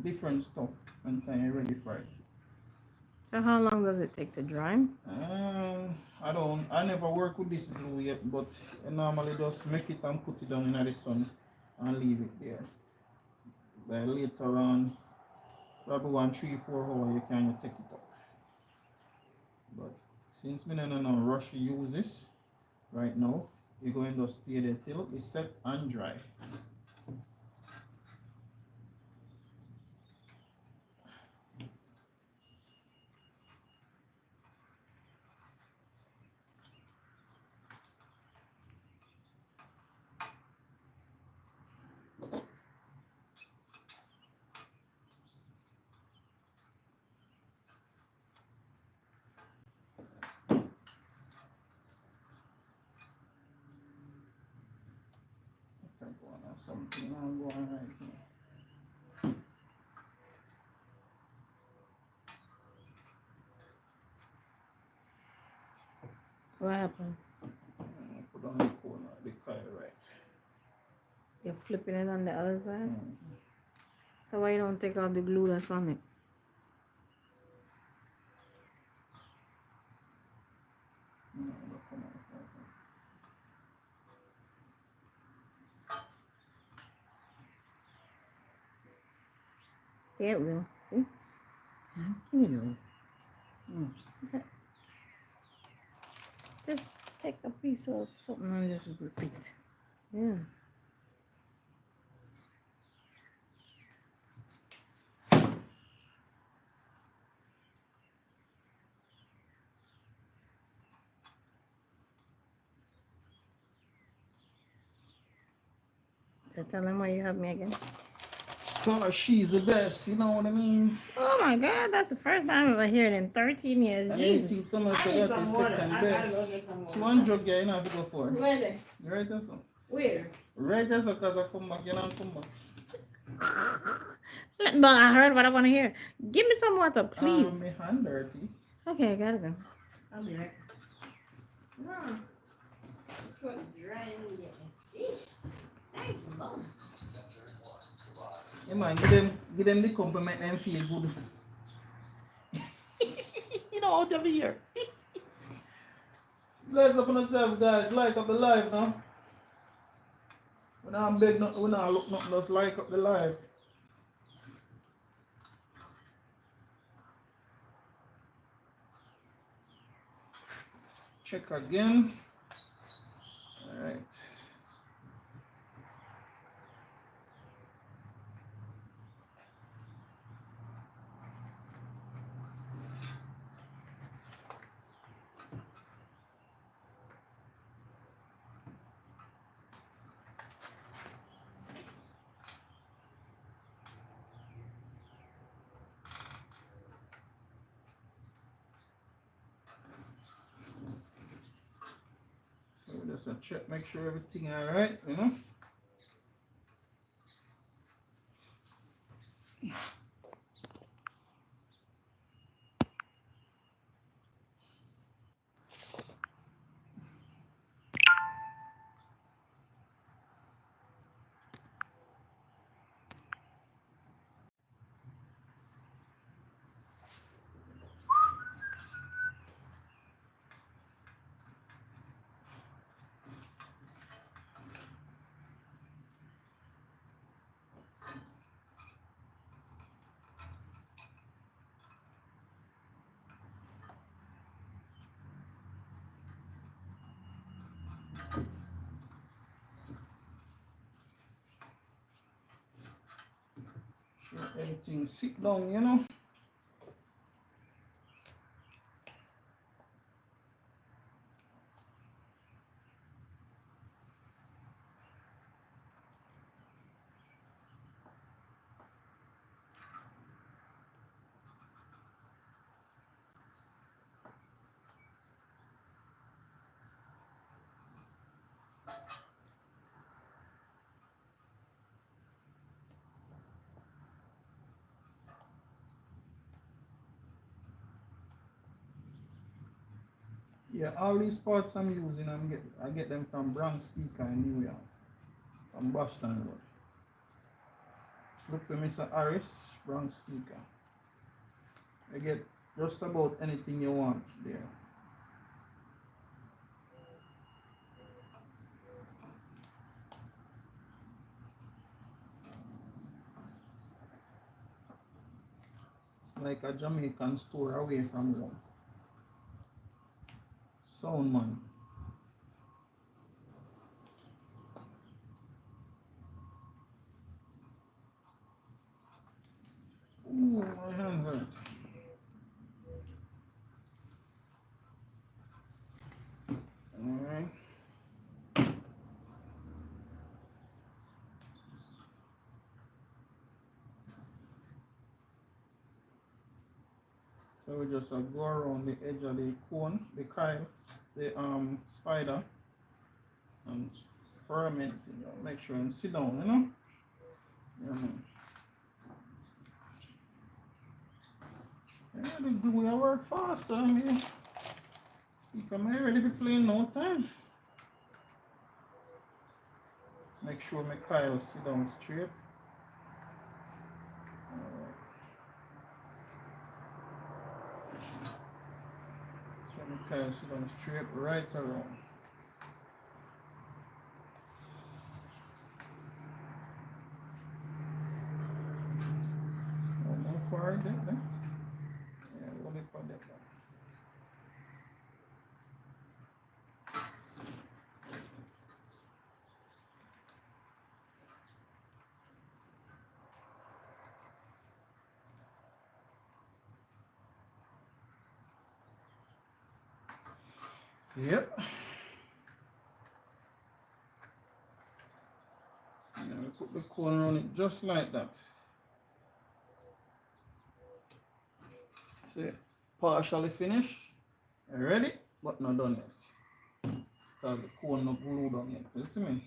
A: different stuff when time you're ready for it.
C: So how long does it take to dry?
A: I never work with this glue yet, but I normally just make it and put it down in the sun and leave it there. But later on, probably 1, 3, 4 hours you can take it up. But since we don't no rush to use this right now, you're going to stay there till it's set and dry. Something I'm going right here.
C: What happened?
A: Put on the corner, the coil right.
C: You're flipping it on the other side?
A: Mm.
C: So why you don't take out the glue that's on it?
A: No, it'll come out right now.
C: Yeah, it will. See? Can you do it?
A: Mm.
C: Just take a piece of something and just grip it. Yeah. So tell him why you have me again.
A: Cause she's the best, you know what I mean?
C: Oh my God, that's the first time I've ever heard it in 13 years.
A: And
C: Jesus.
A: anything come after
C: I need
A: that
C: some
A: is
C: water.
A: second
C: I gotta
A: best.
C: go get some
A: So
C: water.
A: one drug you have to go for.
C: Where they?
A: You right there, son?
C: Where?
A: Right there, so cause I come back, you don't come back.
C: But I heard what I want to hear. Give me some water, please.
A: My hand dirty.
C: Okay, I gotta go. I'll be right. No. It's what drying it. Thank you, Mom.
A: Yeah, man, give them the compliment and feel good. You know, out of here. Bless up on yourself, guys. Like up the live now. We're not beg nothing, we're not look nothing, just like up the live. Check again. Alright. So just a check, make sure everything alright, you know. Sure everything sit down, you know. Yeah, all these parts I'm using, I get them from Bronx Speaker in New York, from Boston Road. Just look for Mr. Harris, Bronx Speaker. I get just about anything you want there. It's like a Jamaican store away from home. Sound man. Ooh, my hand hurt. Alright. So we just go around the edge of the cone, the kyle, the spider, and ferment, you know, make sure and sit down, you know. Yeah, man. Yeah, the glue will work fast, so I mean, you can ready to play in no time. Make sure my kyle sit down straight. Alright. So my kyle sit down straight right around. No more forward there, then. Yeah, roll it for that. Yep. Yeah, we put the cone on it just like that. See, partially finished. Ready, but not done yet. Because the cone not glued on yet. You see me?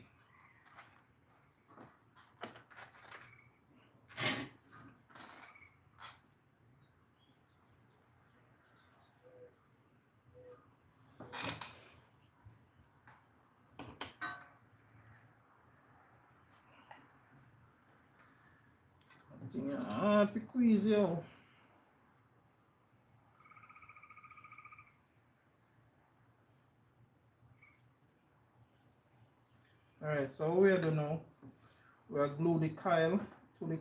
A: I think I have to squeeze you. Alright, so what we do now, we are glue the kyle to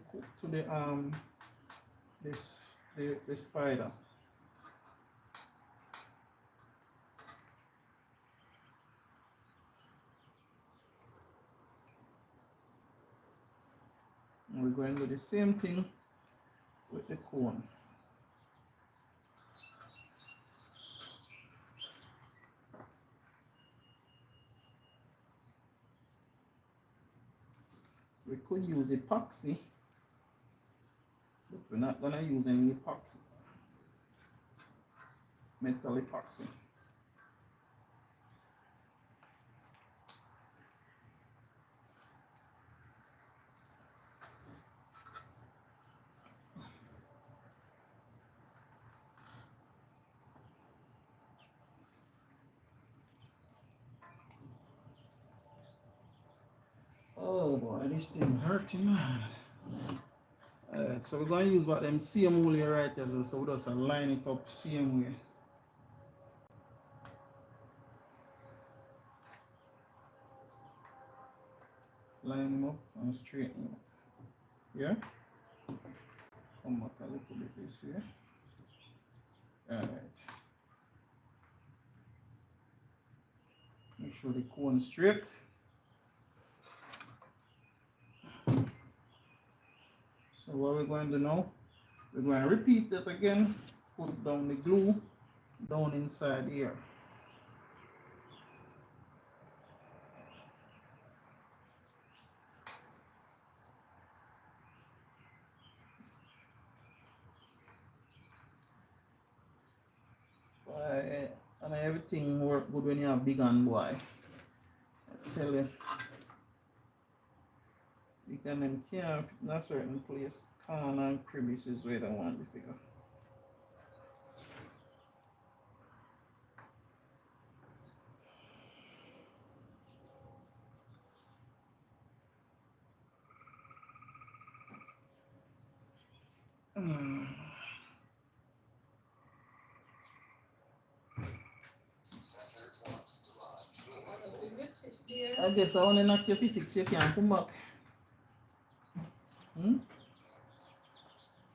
A: the spider. And we're going to do the same thing with the cone. We could use epoxy, but we're not gonna use any epoxy. Metal epoxy. Oh boy, this thing hurting, man. Alright, so we're going to use what them same wool here right here, so we just line it up same way. Line them up and straighten them up. Yeah? Come back a little bit this way. Alright. Make sure the cone is straight. So what we're going to do now, we're going to repeat it again, put down the glue down inside here. And everything work good when you have big hand boy. I tell you. You can them can't fit in a certain place. Corner and crevice is where they want the figure. I guess I want to knock your physics, you can't come back.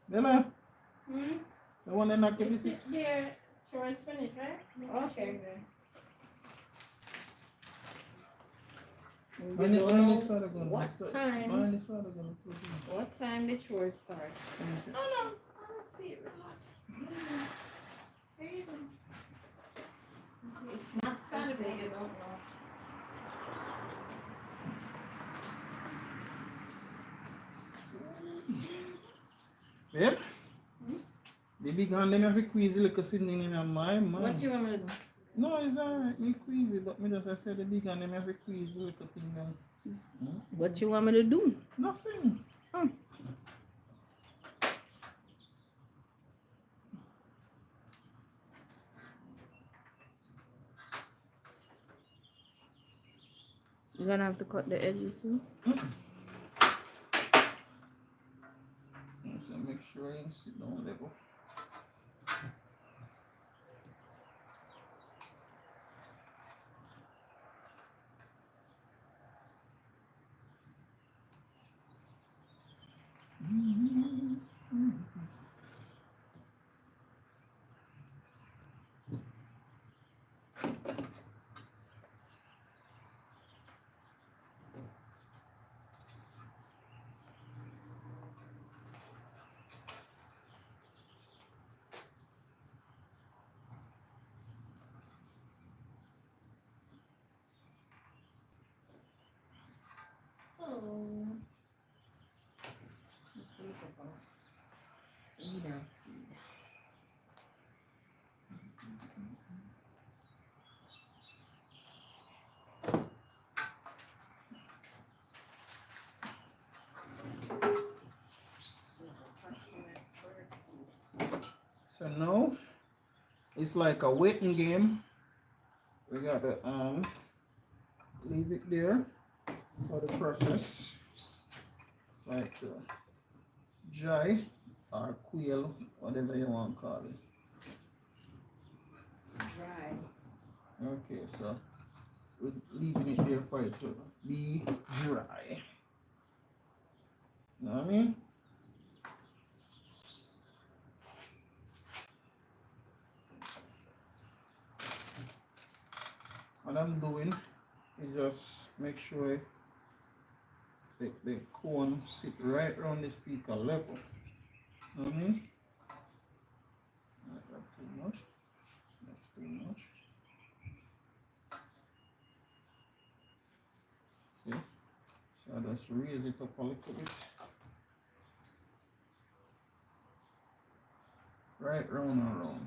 A: Bella? I want to knock your physics.
B: There, chores finished, right? Okay.
A: When the sort of gonna
B: What time?
A: When the sort of gonna put in.
B: What time the chores start? No, I don't see it. Relax. It's not Saturday, you don't know.
A: Babe? The big hand them have to squeeze the little sitting in my mind.
B: What you want me to do?
A: No, it's alright, me squeeze it, but me just I said the big hand them have to squeeze the little thing down.
B: What you want me to do?
A: Nothing.
B: You're gonna have to cut the edges too.
A: So make sure you sit down level. So now it's like a waiting game. We got to leave it there for the process, like dry or quail, whatever you want to call it.
B: Dry.
A: Okay, so we're leaving it there for it to be dry. You know what I mean? What I'm doing is just make sure the cone sit right around the speaker level. You know what I mean? Not that too much. That's too much. See? So I just raise it up a little bit. Right round and round.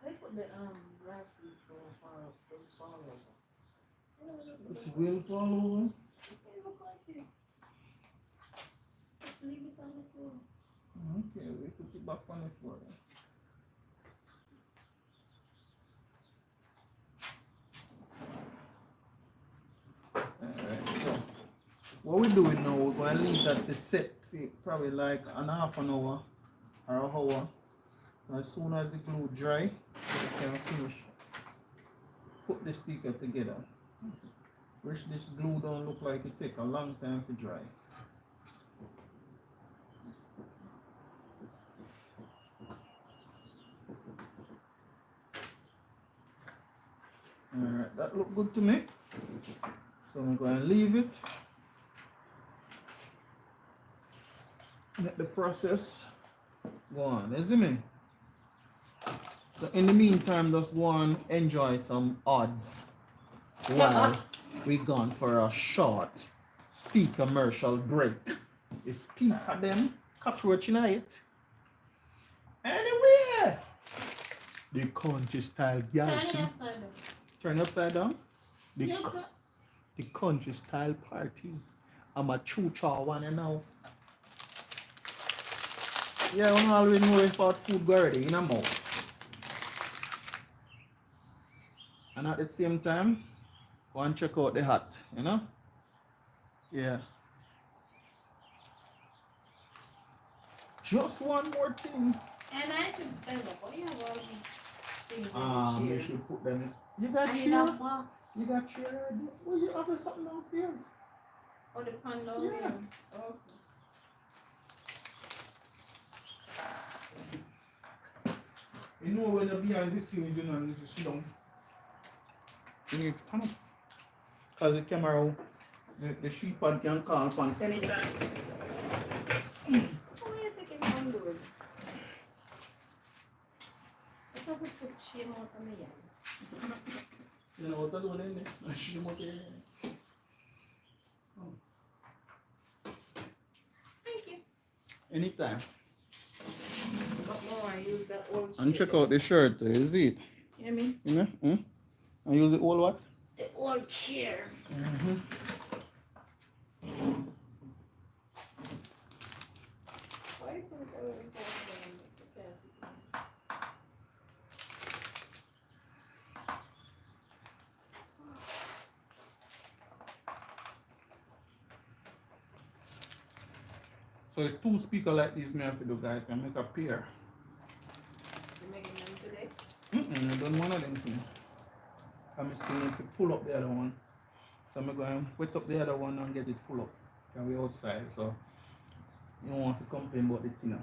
B: They put the grasses so far up, those fall over.
A: It will fall over.
B: They look like this. Just leave it on the floor.
A: Okay, we put it back on the floor. What we're doing now, we're going to leave that to set for probably like an half an hour or an hour. As soon as the glue dry, we can finish. Put the speaker together. Which this glue don't look like it take a long time to dry. Alright, that look good to me. So I'm going to leave it. Let the process go on. You see me? So in the meantime, just go and enjoy some odds while we gone for a short speak commercial break. You speak at them, cockroach in it. Anyway, the country style party. Turn it upside down. The country style party. I'm a choo-chaw one and now. Yeah, we already know about food go already in a mouth. And at the same time, go and check out the hat, you know? Yeah. Just one more thing.
C: And I should stand up. What do you have all these things in the
A: You
C: chair?
A: should put them in. You got
C: I need a
A: chair?
C: box.
A: You got chair? Well, you have something downstairs.
C: Oh, the pan down
A: Yeah.
C: there. Okay.
A: You know when you're behind the scenes, you know, and you just sit down. You need to come up. Because the camera, the sheep pad can call upon anytime.
C: Oh, you're taking handles. I thought we put shame out on me.
A: You know what to do then? I should have motivated.
C: Thank you.
A: Anytime.
C: But no, I use that old
A: And
C: chair.
A: check out the shirt, is it?
C: You hear me?
A: You know? And use it all what?
C: The old chair.
A: Mm-hmm.
C: Why you put it over in the
A: So it's two speakers like this, me have to do, guys. Can make a pair.
C: You making them today?
A: I done one of them things. I'm still need to pull up the other one. So I'm going to wet up the other one and get it pull up. Because we're outside, so you don't want to complain about the thinner.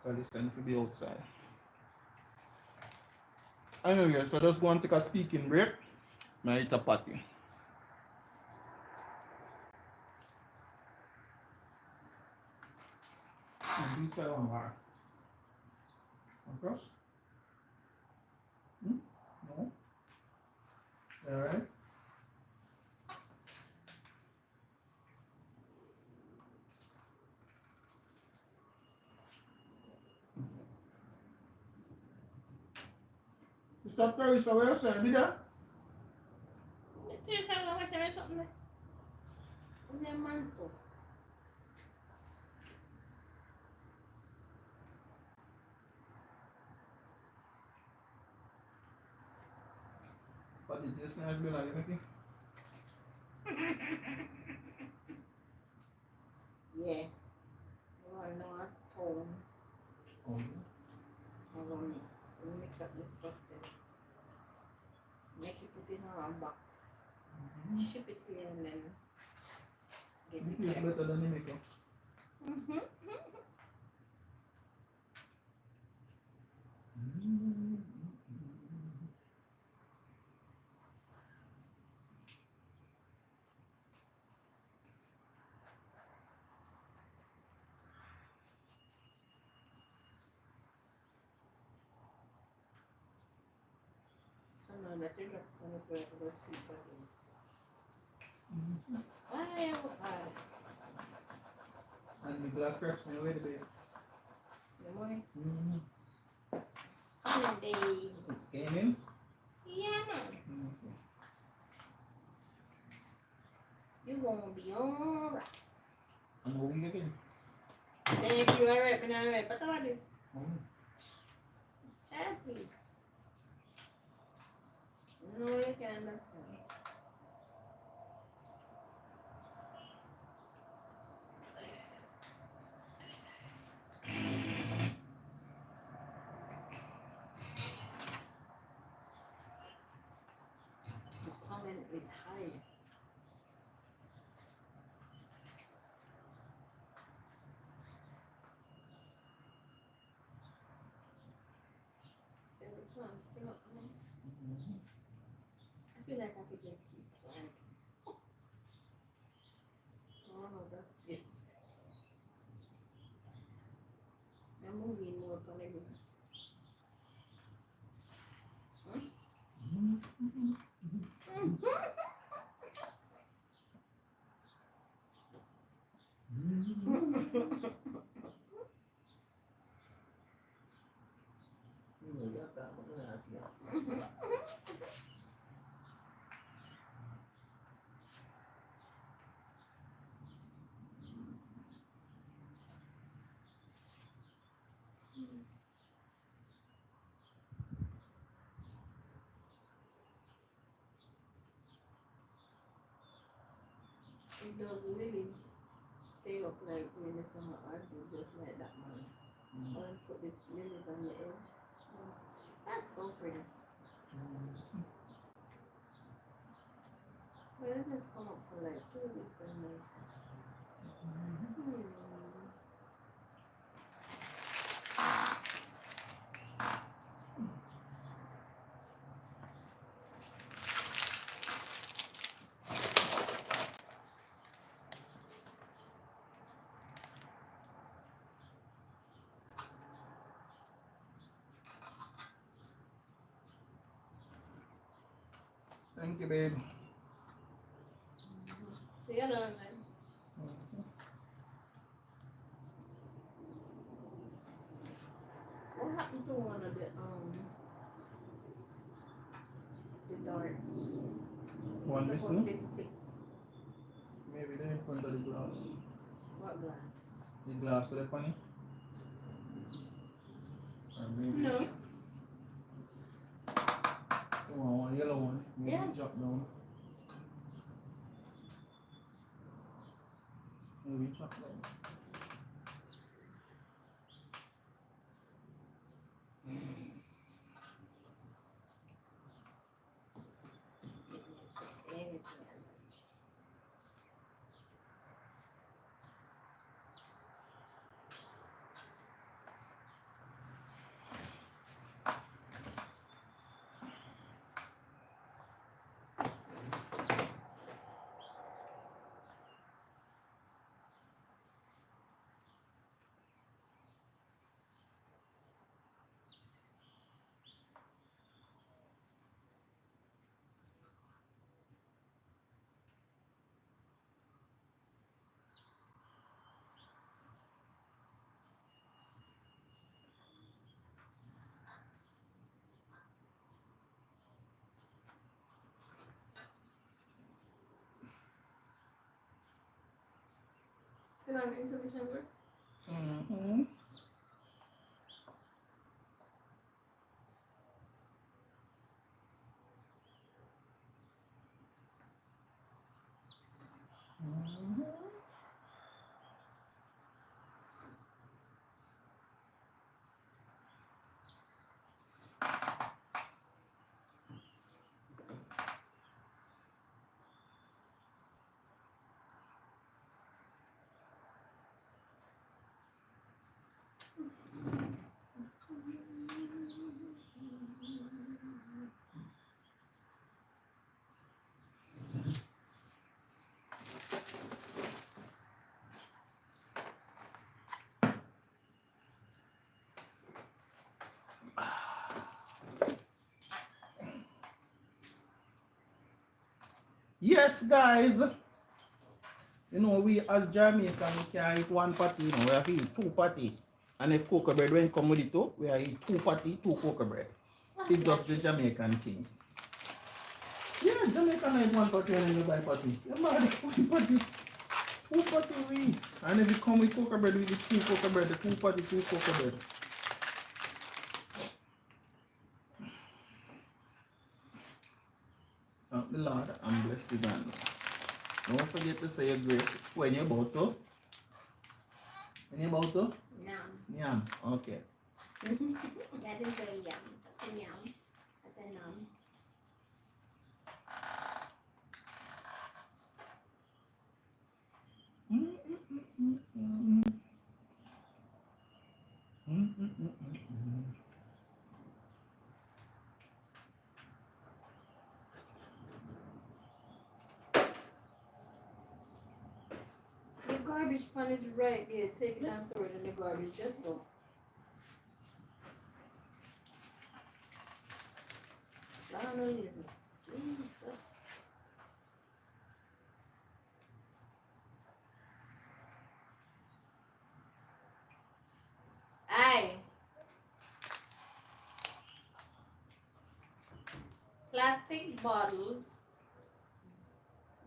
A: Because it's time to be outside. Anyway, so just go and take a speaking break. I eat a patty. And this side one bar. Across? No? Alright. Mr. Curry, so where you say, did that?
C: Mr. If I'm watching something there. In their man's stuff.
A: But it is nice, be like anything.
C: Yeah. You want to know a tone.
A: Oh,
C: Hold on. Let me mix up this stuff there. Make it put in a box. Ship it here and then get
A: it
C: it
A: tastes
C: here.
A: better than the makeup.
C: So now that you're not going to put the sleep again. Why?
A: And the glass cracks when you wait a bit.
C: The morning.
A: Mm-hmm.
C: Sunday.
A: It's gaming.
C: Yeah, man.
A: Okay.
C: You're going to be alright.
A: And a week again.
C: Then if you're alright, I'm alright. But what is?
A: Oh.
C: Happy. No, you can understand. If those lilies stay up like when the summer, I'd do just like that, man. Or put the lilies on the edge. That's so pretty. But it just come up for like 2 weeks and then.
A: Thank you, babe.
C: See you later, man. What happened to one of the darts?
A: One
C: Supposed to
A: missing?
C: be 6.
A: Maybe they're in front of the glass.
C: What glass?
A: The glass with the funny? Or maybe
C: No.
A: one yellow one. Maybe
C: Yeah.
A: drop down. Maybe drop down.
C: Still on intuition work?
A: Mm-hmm. Yes, guys. You know, we as Jamaican, we can't eat one patty, you know, we have to eat 2 patty. And if cocoa bread when come with it too, we have to eat 2 patty, 2 cocoa bread. It's just the Jamaican thing. Yeah, Jamaican eat 1 patty and then you buy patty. You mad, 1 patty. 2 patty we eat. And if it come with cocoa bread, we eat 2 cocoa bread, the 2 patty, 2 cocoa bread. Thank the Lord and bless his hands. Don't forget to say your grace when you're about to. When you're about to?
C: Yum.
A: Yum. Okay.
C: That is very yum. Yum. I said yum. The garbage pan is right there. Take it and throw it in the garbage. Just go. I don't know this. Jesus. Aye. plastic bottles,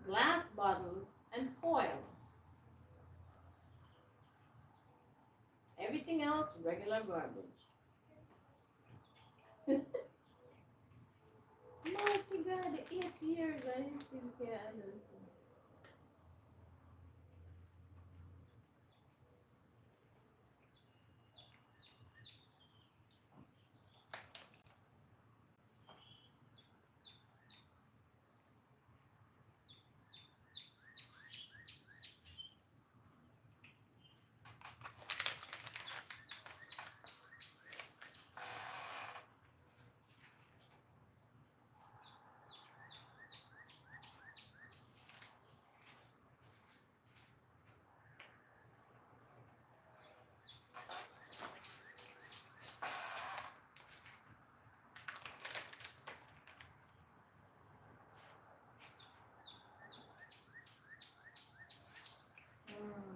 C: glass bottles, and foil. Everything else, regular garbage. My God, 8 years I still can't.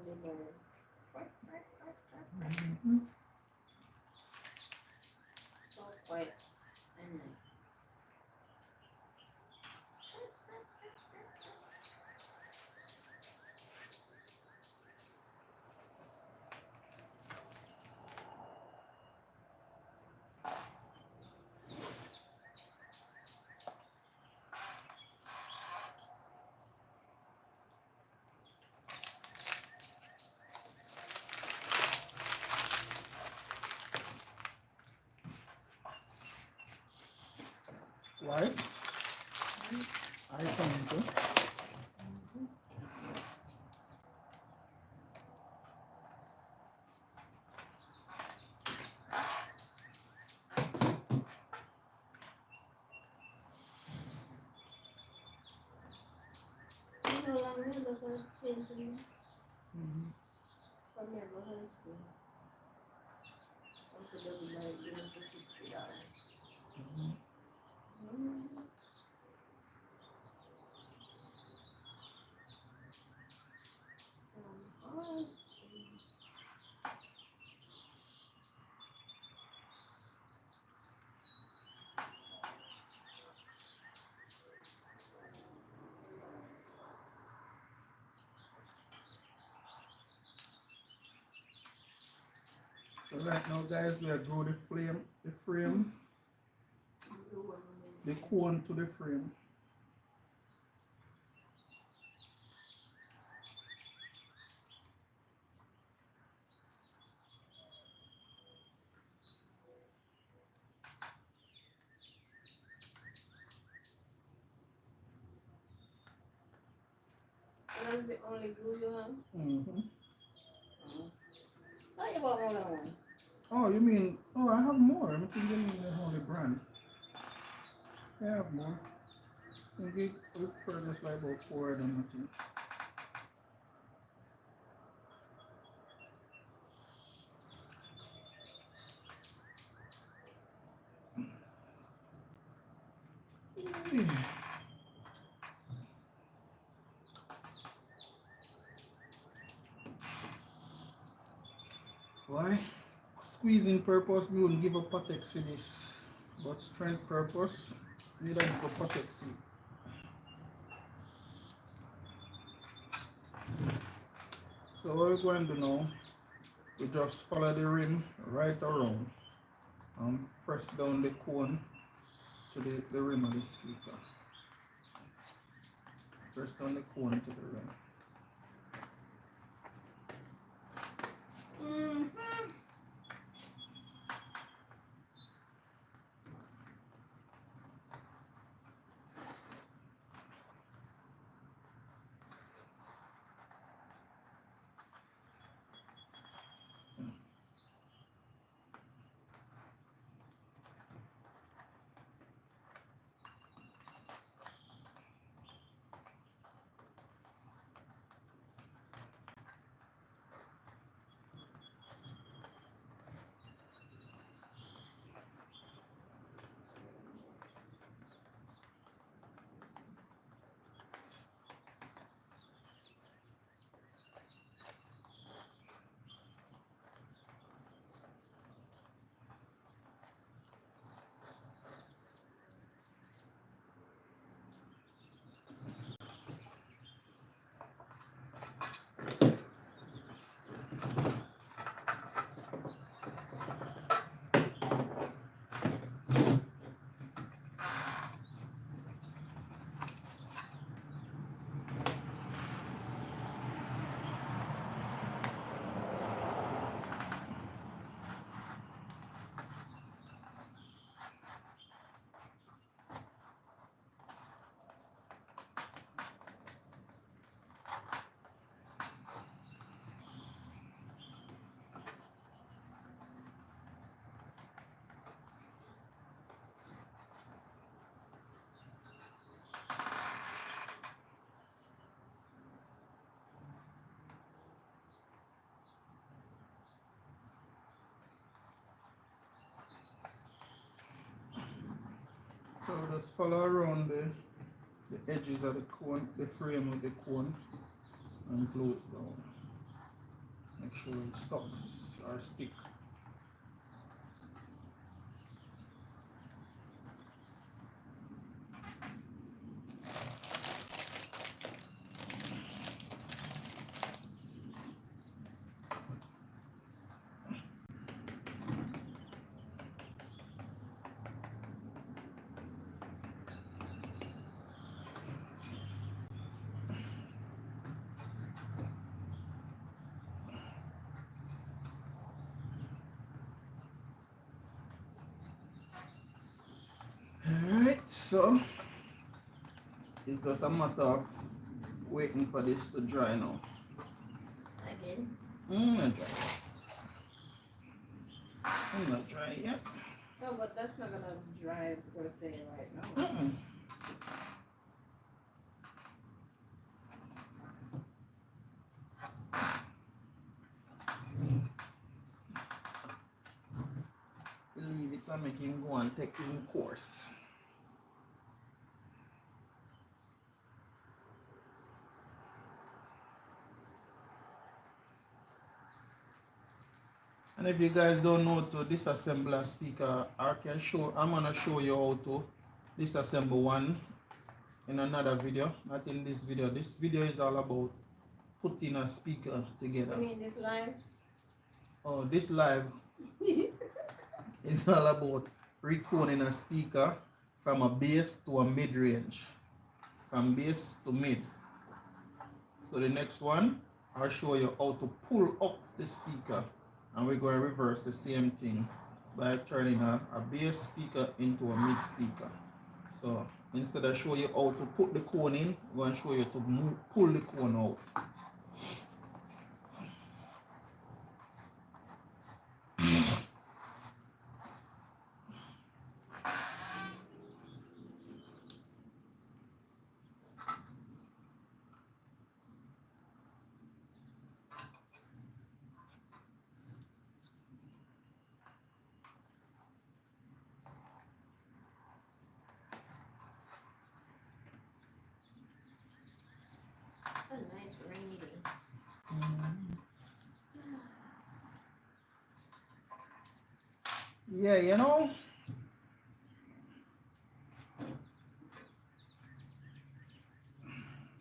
C: The birds. Quack, quack, quack, quack, quack.
A: Mm-hmm.
C: So quiet and nice.
A: Why? I come to.
C: You know, I'm never going to change them
A: Mm-hmm.
C: from your husband. Something that we might give him for $60.
A: Mm-hmm.
C: Oh,
A: So right now, guys, we are grow the frame, the cone to the frame.
C: that's the only glue you have?
A: Mm-hmm.
C: Oh. Thought you bought more than one.
A: Oh, you mean? Oh, I have more. I'm thinking you mean the only brand. I have more. I think we purchased like about 4 of them, I think. Yeah. Why? Squeezing purpose, we wouldn't give a Patex for this. But strength purpose, we don't give a Patex seed. So what we're going to do now, we just follow the rim right around and press down the cone to the rim of the speaker. Press down the cone to the rim.
C: Mm-hmm.
A: So just follow around the edges of the cone, the frame of the cone, and glue it down. Make sure it sticks or stick. Alright, so it's just a matter of waiting for this to dry now.
B: Again.
A: Not dry. Not dry yet.
C: No, but that's not gonna dry per se right now.
A: Leave it and make him go and take his course. And if you guys don't know to disassemble a speaker, I'm gonna show you how to disassemble one in another video, not in this video. This video is all about putting a speaker together.
C: You mean this live?
A: Oh, this live is all about recording a speaker from a bass to a mid-range, from bass to mid. So the next one, I'll show you how to pull up the speaker, and we're going to reverse the same thing by turning a bass speaker into a mid speaker. So instead of showing you how to put the cone in, I'm going to show you to pull the cone out.
C: A nice rainy day.
A: Yeah, you know.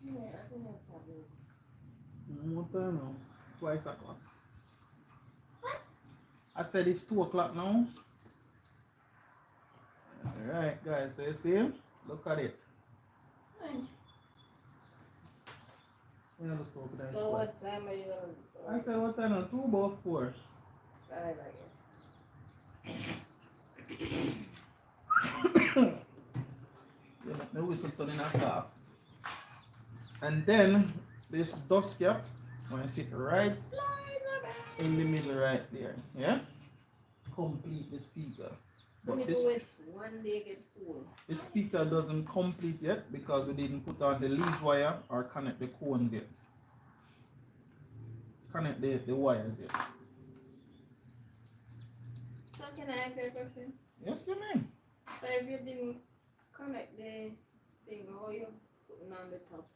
C: Yeah, I think that's probably.
A: What time now? Twice o'clock.
B: What?
A: I said it's 2 o'clock now. Alright guys, so you see? Look at it. Yeah, look over there.
C: So what time are you gonna?
A: I said what time now? 2 about 4.
C: 5, I guess.
A: You make the whistle turn in a half. And then this dust cap, I'm gonna sit right in the middle right there. Yeah? Complete the speaker.
C: When you
A: But this
C: do it one day get full.
A: the speaker doesn't complete yet because we didn't put on the lead wire or connect the cones yet. Connect the wires yet.
C: So can I ask you a question?
A: Yes, you may.
C: So if you didn't connect the thing, how you putting on the top?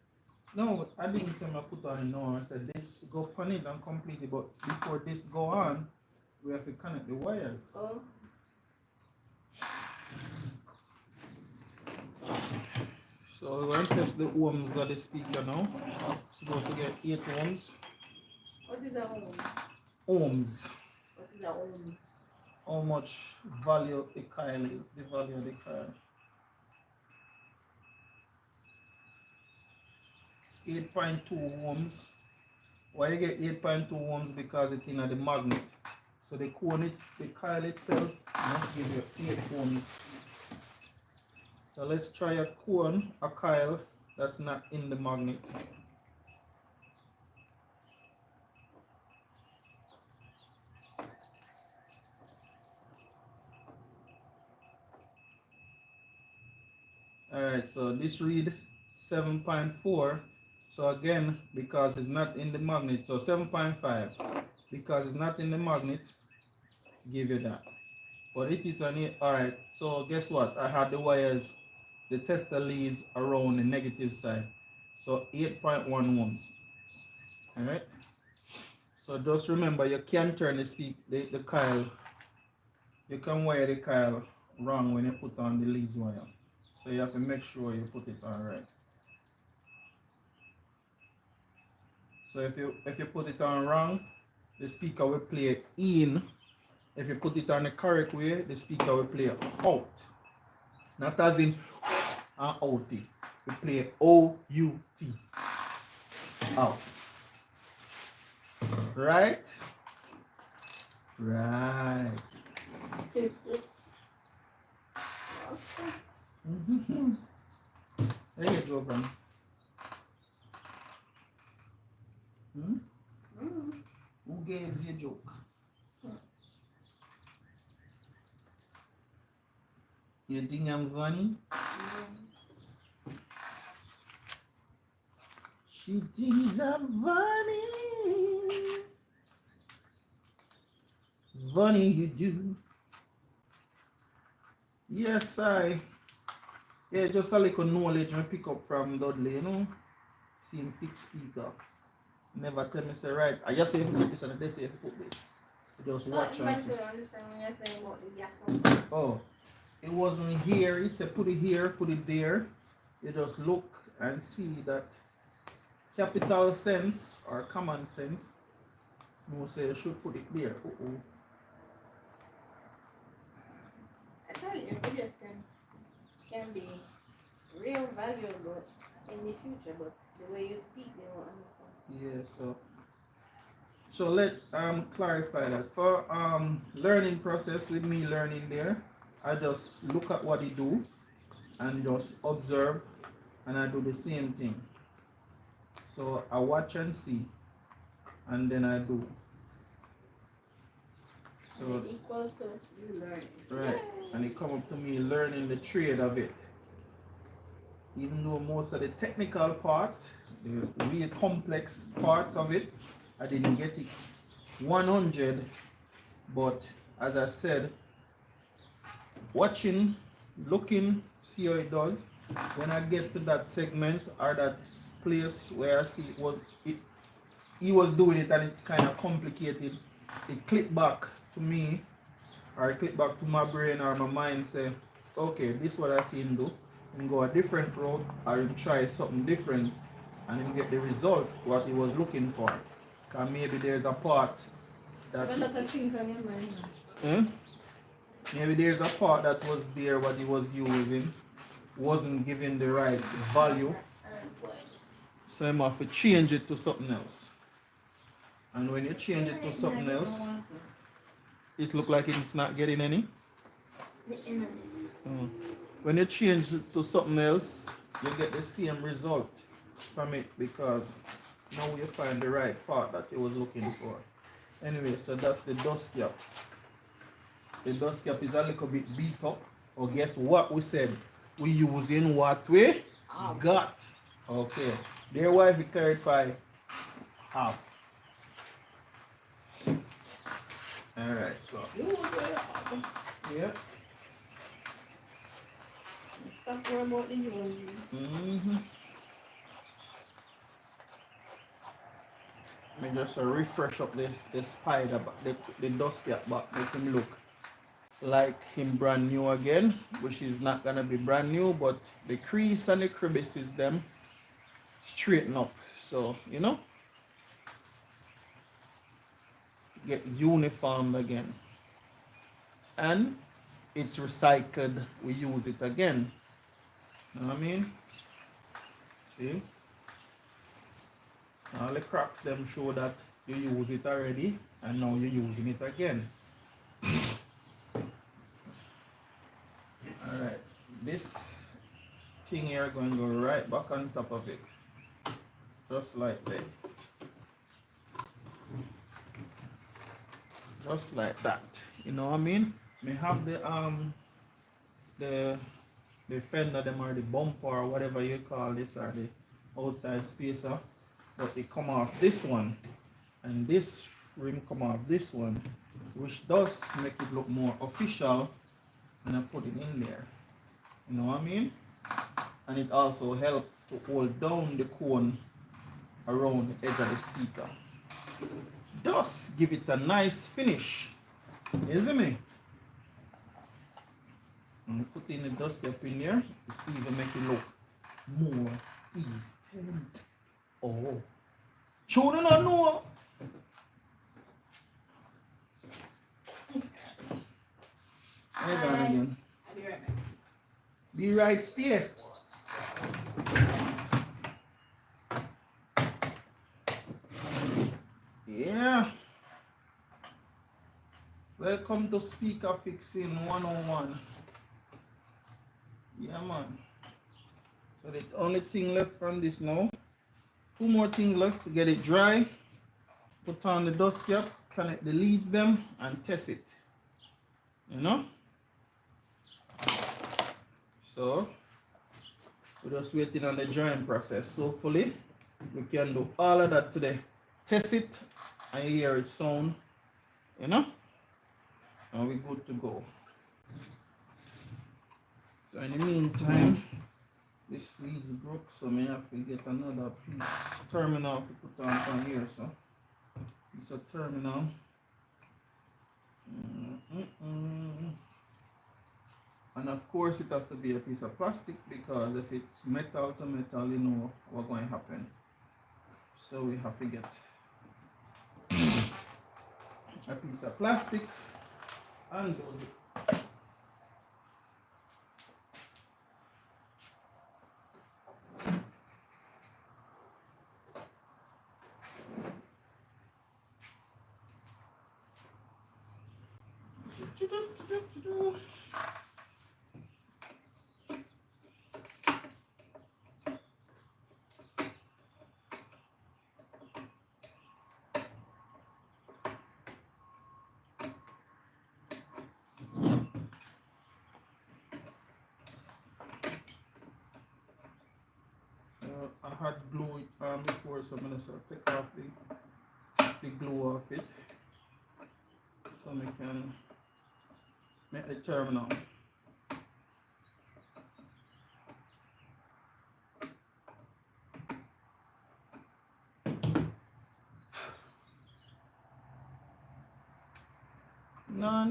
A: No, I didn't say I put on it. No, I said this go on it and complete it. But before this go on, we have to connect the wires.
C: Oh,
A: So we're going to test the ohms of the speaker now. Supposed to get 8 ohms.
C: what is a ohm?
A: Ohms.
C: What is a ohm?
A: How much value a coil is, the value of the coil. 8.2 ohms. Why you get 8.2 ohms? Because it's in the magnet. So the cone, the coil itself must give you 8 ohms. So let's try a coil that's not in the magnet. Alright, so this read 7.4. So again, because it's not in the magnet, so 7.5. Because it's not in the magnet, give you that. But it is on it. Alright, so guess what? I had the wires the tester leads around the negative side. So 8.1 ohms. Alright. So just remember you can turn the coil, you can wire the coil wrong when you put on the leads wire. So you have to make sure you put it on right. So if you put it on wrong, the speaker will play in. If you put it on the correct way, the speaker will play out. Not as in and out. We play O-U-T. Out. Right? Right. Mm-hmm. There you go, friend. Hmm? Who gave you a joke? You think I'm funny? She thinks I'm funny. Funny you do. Yes, yeah, just a little knowledge I pick up from Dudley, you know. See him fix speaker. Never tell me say right. I just say if you put this and they say if you put this. You just watch and see. Oh, it wasn't here. He said put it here, put it there. You just look and see that capital sense or common sense. No say you should put it there.
C: I tell you, videos can be real valuable in the future, but the way you speak, they won't understand.
A: Yeah, so let clarify that. For learning process with me learning there, I just look at what he do and just observe and I do the same thing. So I watch and see and then I do. So
C: and it equals to you learning.
A: right.
C: Yay.
A: And it come up to me learning the trade of it. Even though most of the technical part, the real complex parts of it, I didn't get it 100, but as I said, watching, looking, see how it does. When I get to that segment or that place where I see he was doing it and it kind of complicated, it clicked back to me or it clicked back to my brain or my mind, say, okay, this is what I see him do, and go a different route or try something different and then get the result what he was looking for. Because maybe there's a part that maybe there's a part that was there what he was using wasn't giving the right value, so you have to change it to something else. And when you change it to something else, it look like it's not getting any. When you change it to something else, you get the same result from it because now you find the right part that you was looking for. Anyway, so that's the dust cap. The dust cap is a little bit beat up. Or guess what we said? We using what we got. Okay. Their wife we carried 5 half. Alright, so yeah.
C: Stop worrying about the jewelry.
A: Let me just refresh up the spider, the dust cap back, make him look like him brand new again, which is not gonna be brand new, but the crease and the crevices them straighten up, so you know, get uniformed again, and it's recycled, we use it again, you know what I mean? See, all the cracks them show that you use it already and now you're using it again. Alright, this thing here going to go right back on top of it, just like that, just like that, you know what I mean? May have the fender them or the bumper or whatever you call this, or the outside spacer, but it come off this one and this rim come off this one, which does make it look more official, and I put it in there, you know what I mean? and it also helps to hold down the cone around the edge of the speaker. Thus give it a nice finish. You see me? And put in the dust up in there, it will even make it look more instant. Oh. Children don't know. Hold on again.
B: I'll be right back.
A: Be right there. Yeah. Welcome to Speaker Fixing 101. Yeah, man. So the only thing left from this now, 2 more things left to get it dry. Put on the dust cap, connect the leads them, and test it. You know? So, we're just waiting on the drying process. So hopefully, we can do all of that today. Test it, and you hear it sound. You know? And we're good to go. So in the meantime, this leads broke, so I have to get another piece terminal to put on from here. So it's a terminal. And of course it has to be a piece of plastic, because if it's metal to metal, you know what's going to happen. So we have to get a piece of plastic and those. I had glue it on before, so I'm going to take off the glue off it, so I can make the terminal. No.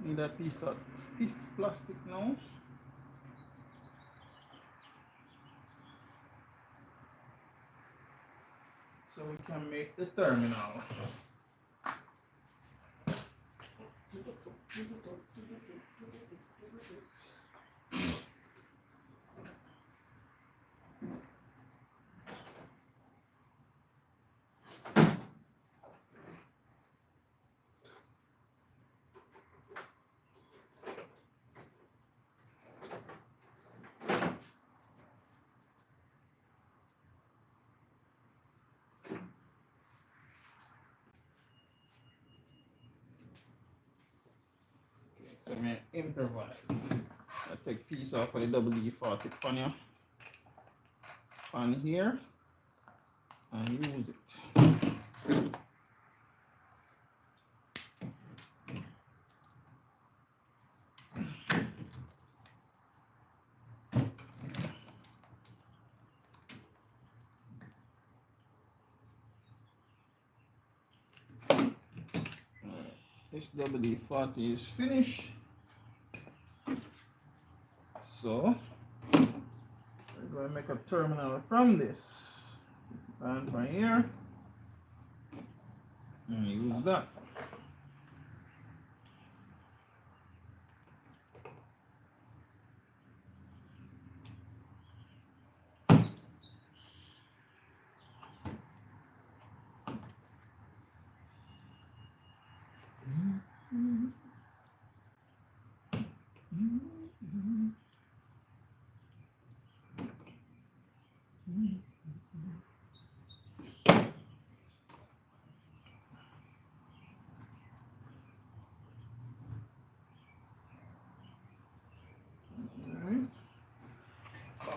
A: Need a piece of stiff plastic now. So we can make the terminal. So I improvise. I take piece off of the WD-40 pan here and use it. This WD-40 is finished. So we're going to make a terminal from this. And right here, and use that.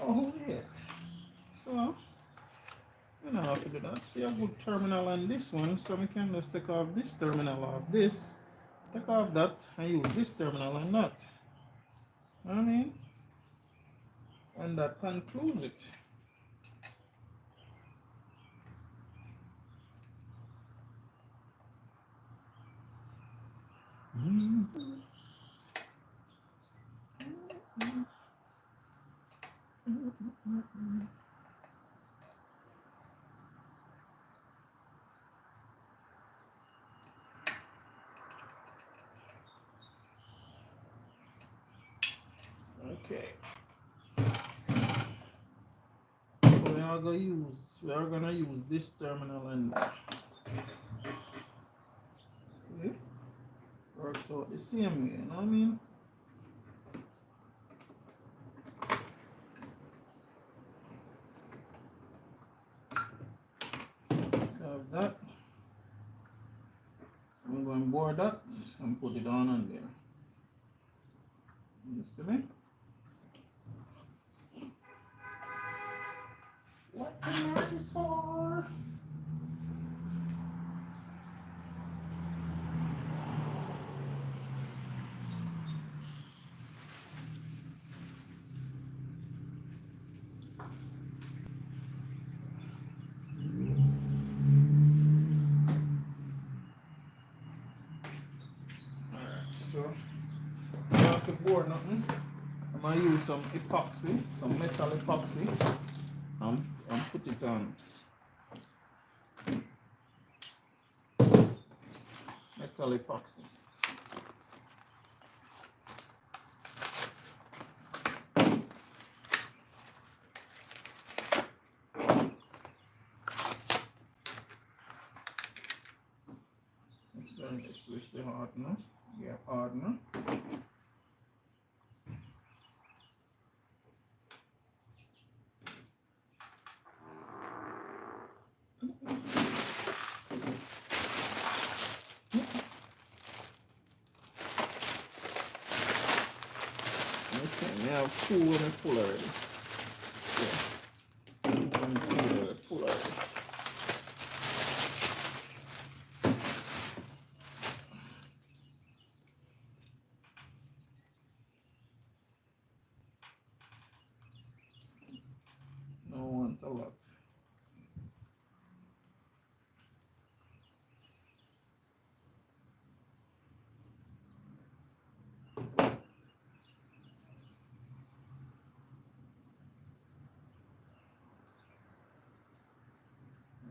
A: Oh, yes. So, you know how to do that. See a good terminal on this one, so we can just take off this terminal off this, take off that, and use this terminal and that. I mean, and that concludes it. Okay. So we are gonna use this terminal and okay, works out the same way, you know what I mean? Have that. I'm going to board that and put it on there. You see me? What's the noise for? Alright, so I don't have to board nothing. I'm gonna use some epoxy, some metal epoxy, and put it on. Metal epoxy. Then switch the hardener. Yeah, hardener. Okay, we have two in the full already. Yeah. Two in the full already. No want a lot.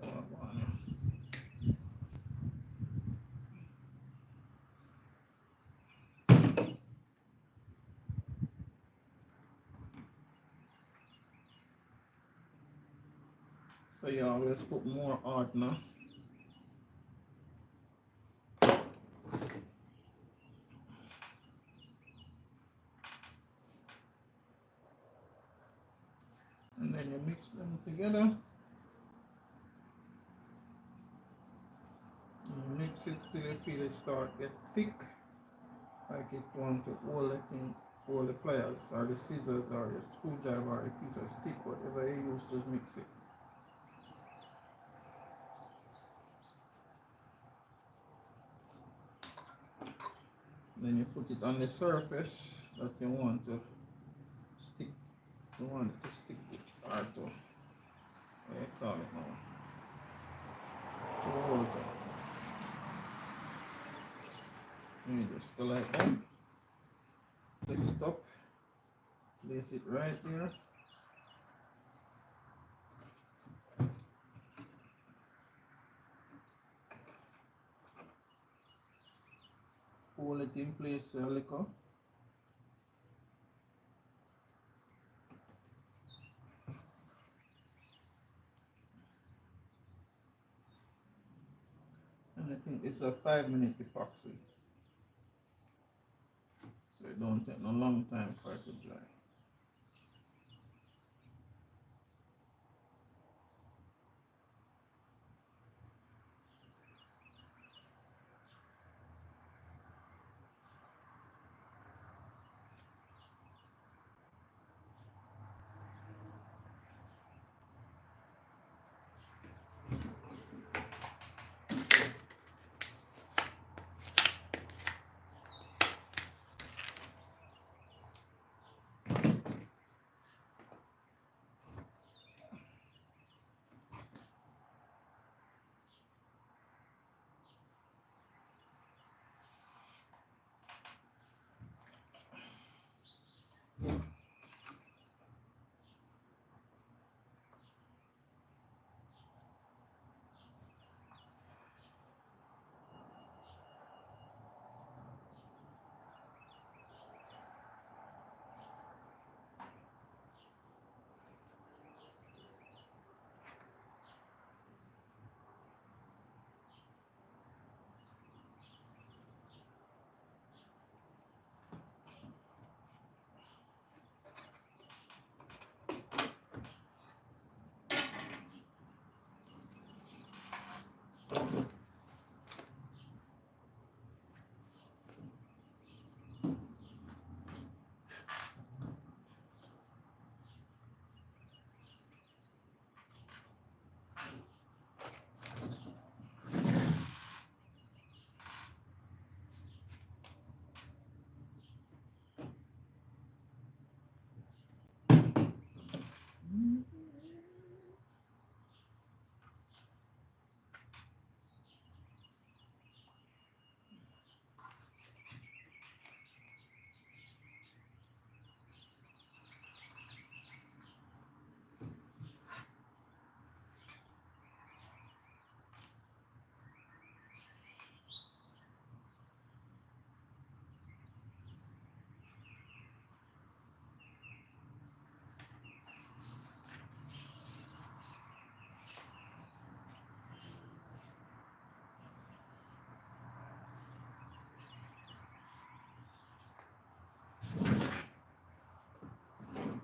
A: No want it. So you always put more hardener. And then you mix them together. You mix it till you feel it start get thick, like it want to hold the thing, hold the pliers or the scissors or the screwdriver or a piece of stick, whatever you use to mix it. Then you put it on the surface that you want to stick. You want it to stick it or to, what you call it now? To hold it. You just go like that. Lift it up. Place it right there. Hold it in place a little. And I think it's a 5-minute epoxy. So it don't take no long time for it to dry.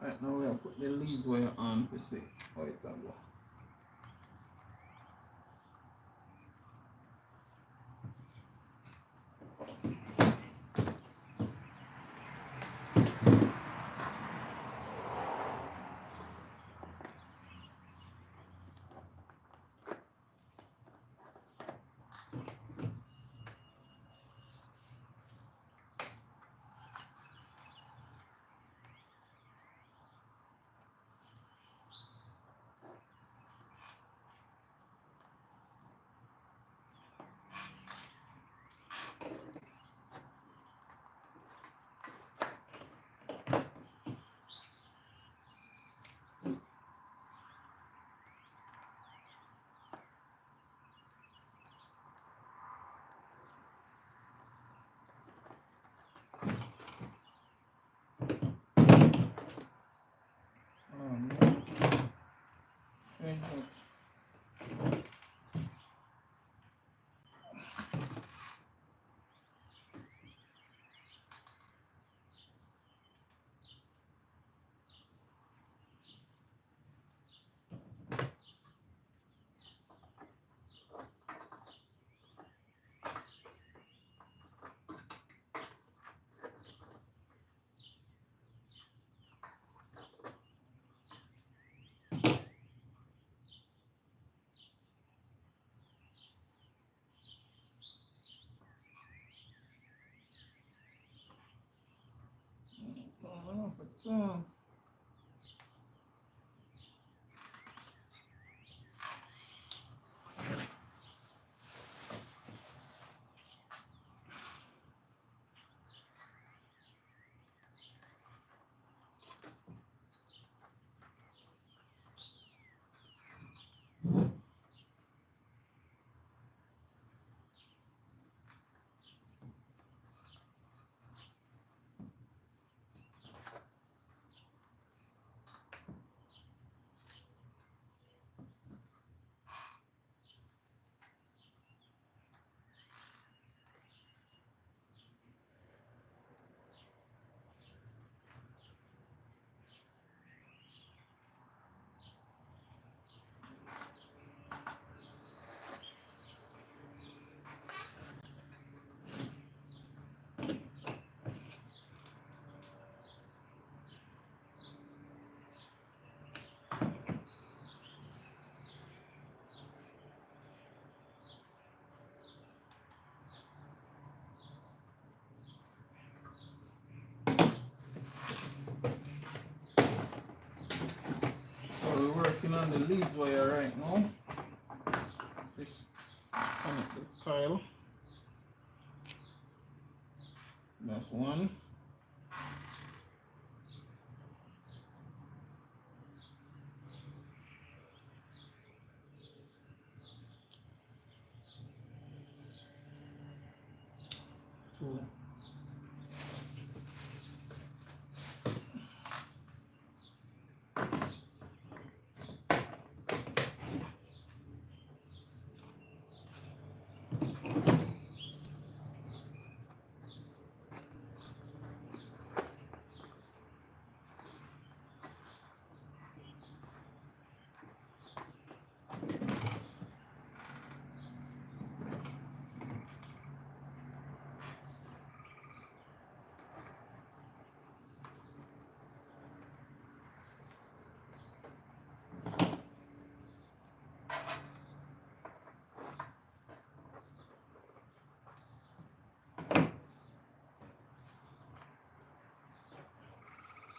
A: Right now we are put the leads wire on to see how it can go. Oh no. Change up. Turn off it, turn. So we're working on the leads wire right now. This connect the coil. That's one. Two.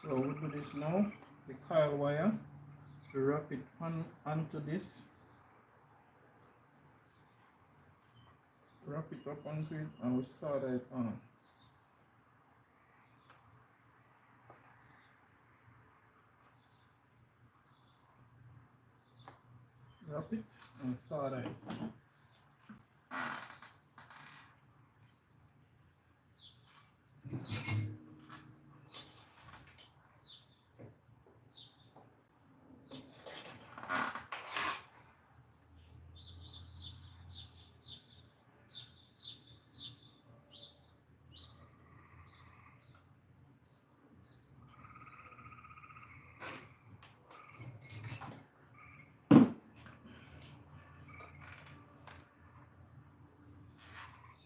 A: So we do this now. The coil wire. We wrap it onto this. Wrap it up onto it and we solder it on. Wrap it and solder it.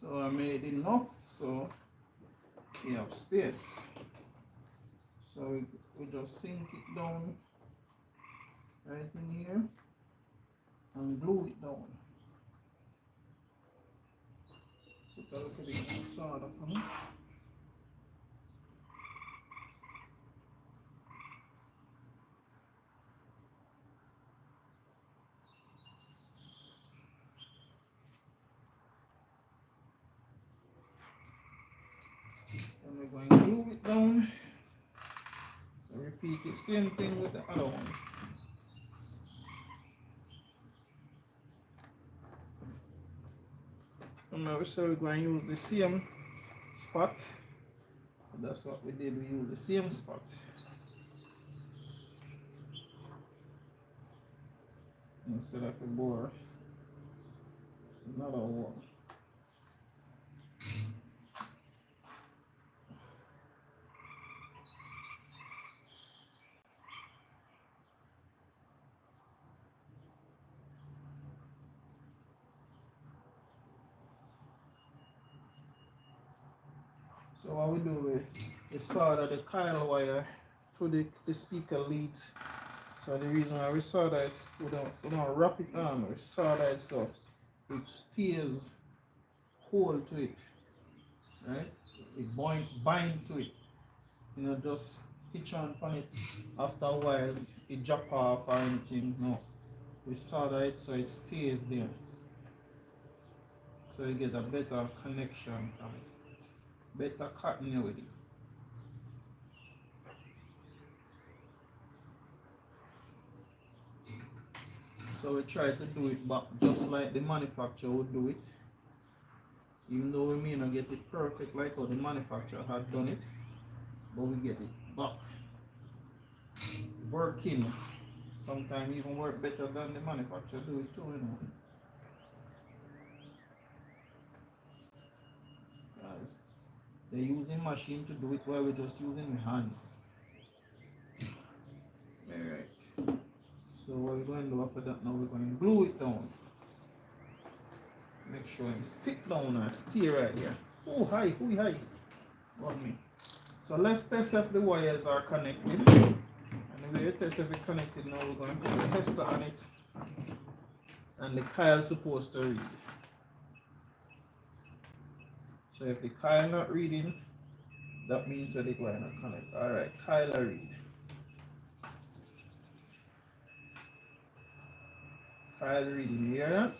A: So I made enough so we have space. So we just sink it down right in here and glue it down. Put a little bit of sawdust on it. And we're going to glue it down. So repeat it, same thing with the other one. And now we're going to use the same spot. So that's what we did, we used the same spot. Instead of a bore, another one. So what we do, we solder the coil wire to the speaker leads. So the reason why we solder it, we don't wrap it on, we solder it so it stays hold to it, right? It bind to it. You know, just hitch on it. After a while, it drop off or anything. No, we solder it so it stays there. So you get a better connection from it. Better continuity. So we try to do it back just like the manufacturer would do it. Even though we may not get it perfect like how the manufacturer had done it, but we get it back working. Sometimes even work better than the manufacturer do it too, you know. Guys, they're using machine to do it while we're just using the hands. Alright. So what we're going to do after that now, we're going to glue it down. Make sure you sit down and stay right here. Oh hi, who hi? Got me. So let's test if the wires are connected. And the way you test if it's connected now, we're going to put the tester on it. And the coil is supposed to read. So if the coil not reading, that means that it's going to connect. Alright, coil read. Coil reading, you hear that?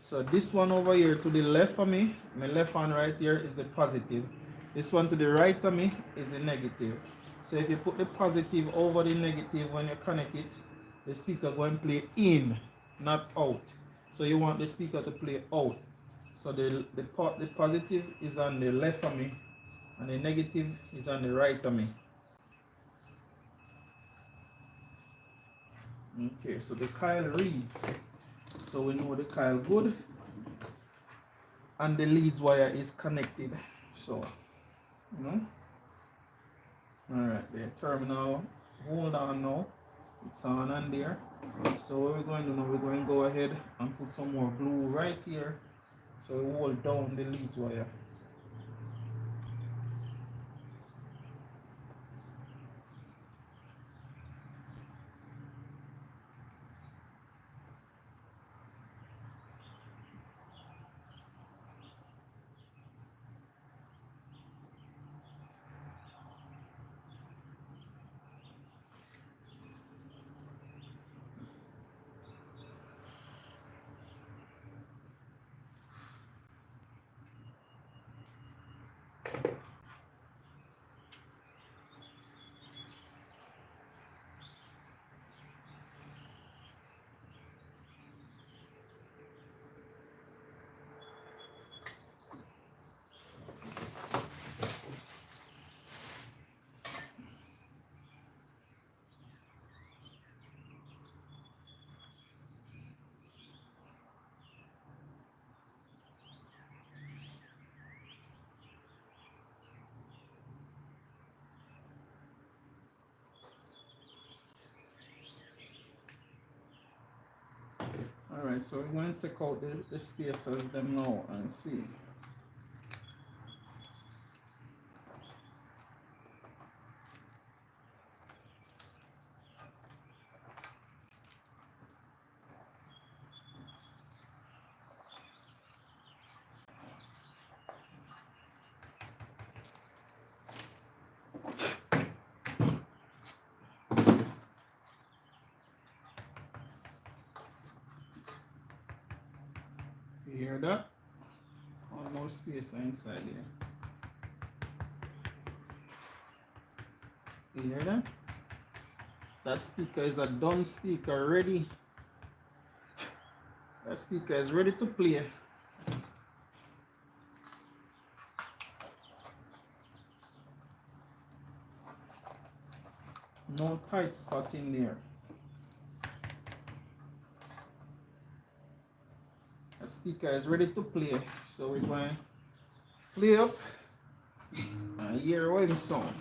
A: So this one over here to the left of me, my left hand right here is the positive. This one to the right of me is the negative. So if you put the positive over the negative when you connect it, the speaker going to play in, not out. So you want the speaker to play out. So the positive is on the left of me and the negative is on the right of me. Okay, so the coil reads. So we know the coil good and the leads wire is connected. So, you know. Alright, the terminal, hold on now. It's on and there. So what we're going to do now, we're going to go ahead and put some more glue right here. So we hold down the leads wire. Alright, so we're going to take out the spacers them now and see. Hear that? One more space inside here. You hear that? That speaker is a done speaker, ready. That speaker is ready to play. No tight spot in there. The speaker is ready to play. So we're going to play up and hear what it sound.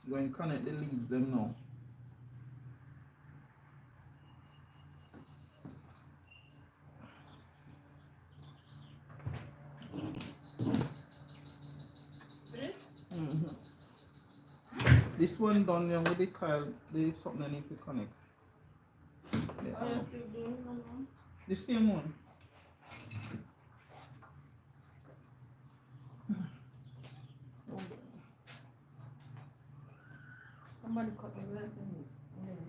A: Going to connect the leads them now. This one done then with the coil, there's something I need to connect. Yeah. The same one.
C: Somebody cut the grass in this.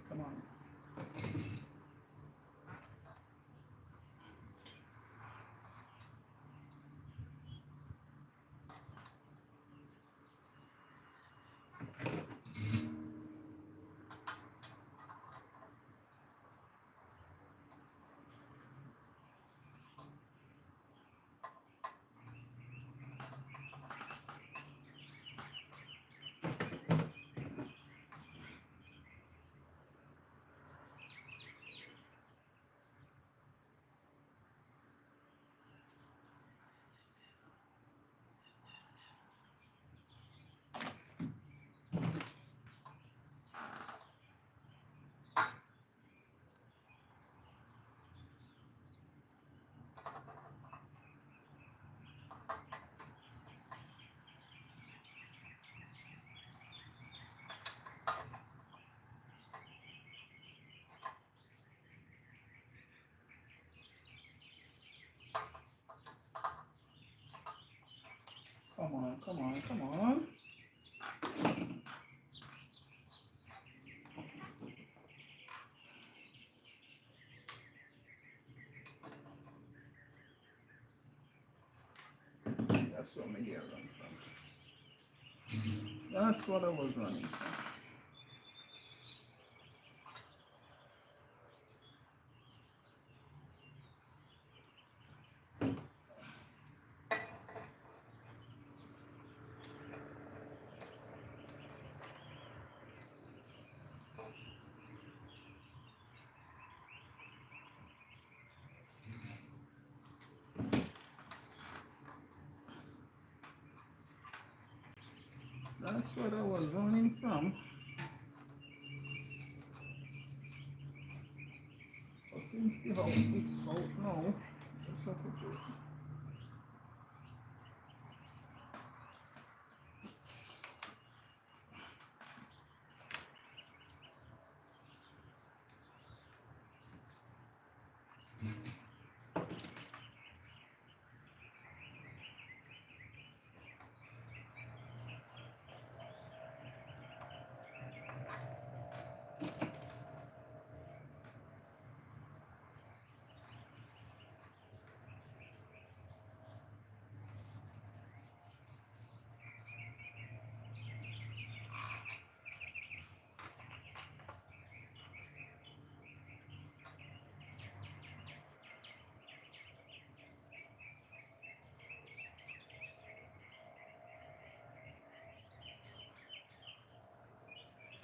A: Come on. Come on, come on, come on. That's what my hair run from. That's what I was running from. That's what I was running from. But since the house is out now, let's have to do it.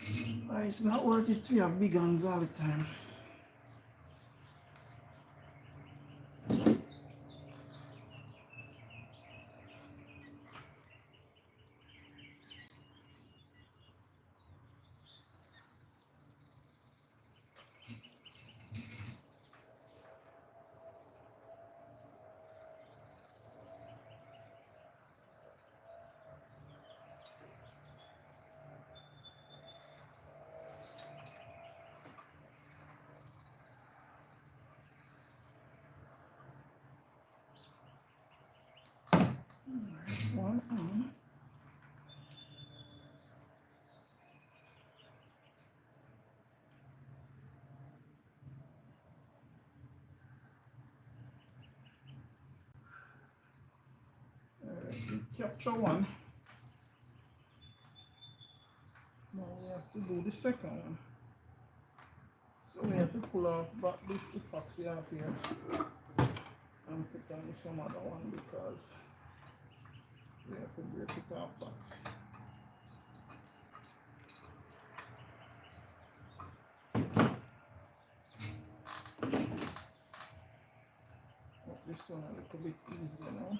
A: It's not worth it to have big guns all the time. One on. We capture one. Now we have to do the second one. So we have to pull off back this epoxy off here and put on some other one because we have to break it off back. Make this one a little bit easier now.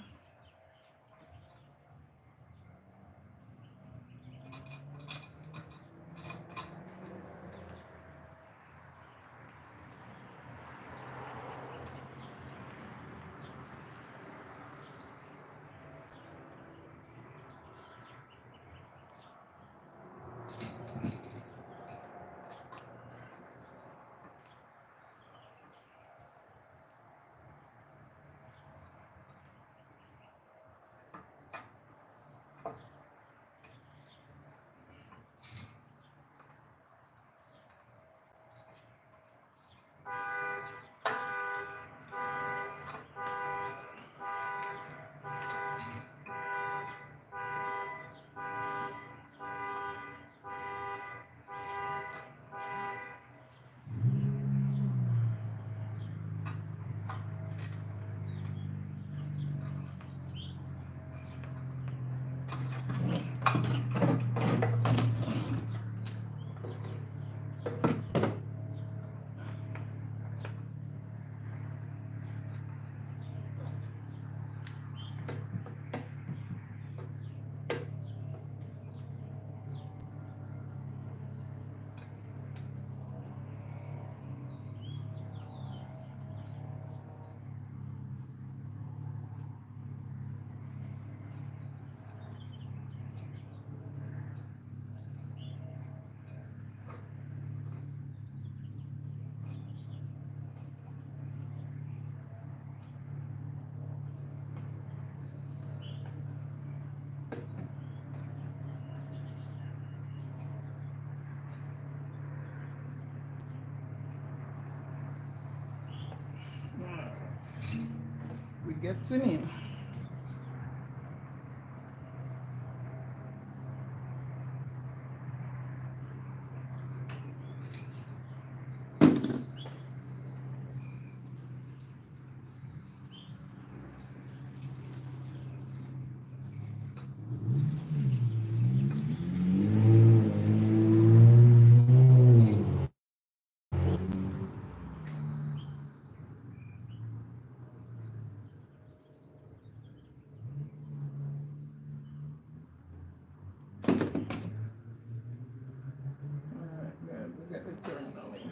A: We get in. Alright, good. We get the terminal in.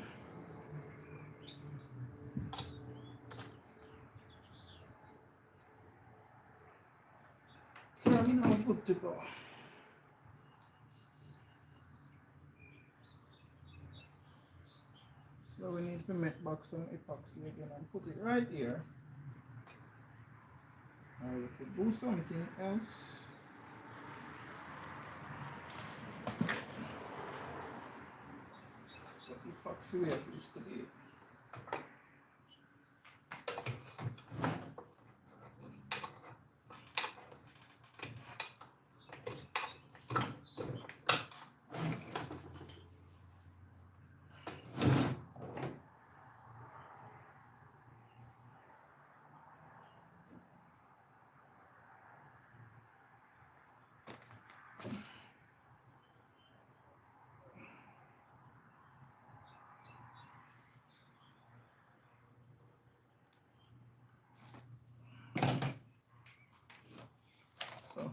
A: Terminal good to go. So we need to make back some epoxy again and put it right here. Or we could do something else. What epoxy we have used to be.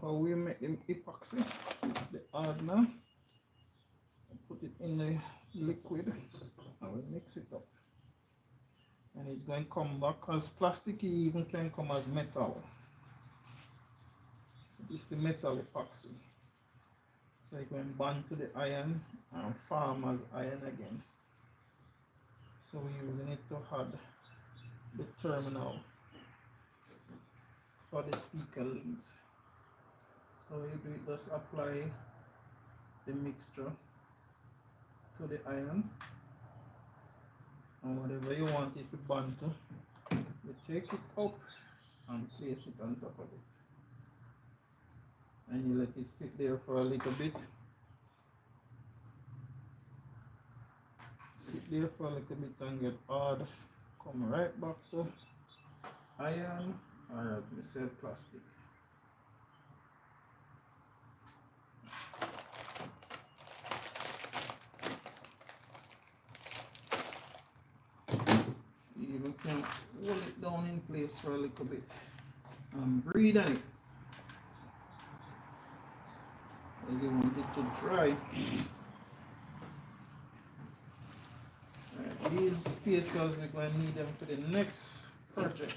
A: how we make the epoxy. The hardener. Put it in the liquid and we mix it up. And it's going to come back as plastic, even can come as metal. So this is the metal epoxy. So it's going to bond to the iron and form as iron again. So we're using it to add the terminal for the speaker leads. So you do it, just apply the mixture to the iron, and whatever you want it to bond to, you take it up and place it on top of it, and you let it sit there for a little bit. Sit there for a little bit and get hard. Come right back to iron, or as we said, plastic. You even can hold it down in place for a little bit and breathe on it as you want it to dry. Right, these spacers we're going to need them for the next project.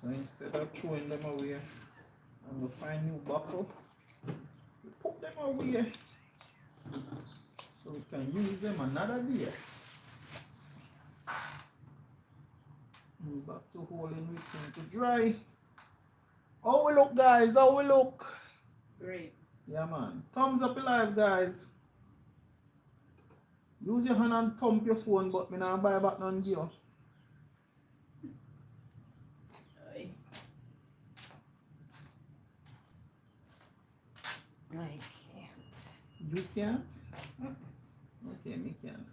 A: So instead of throwing them away and we find new buckle, we put them away so we can use them another day. And back to holding with them to dry. How we look, guys? How we look?
C: Great.
A: Yeah, man. Thumbs up alive, guys. Use your hand and thump your phone, but me not buy back none gear.
C: I can't.
A: You can't? Okay, me can.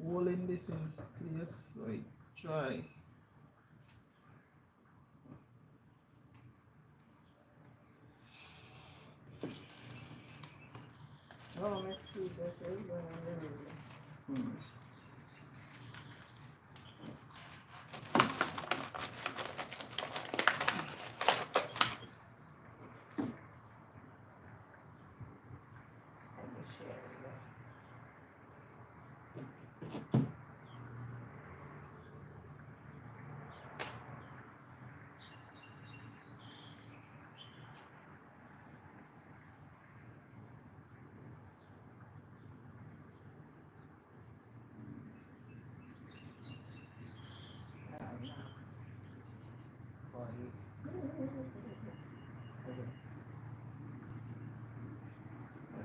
A: Holding this in place so it dry.
C: Oh, let's see that is
A: Hmm.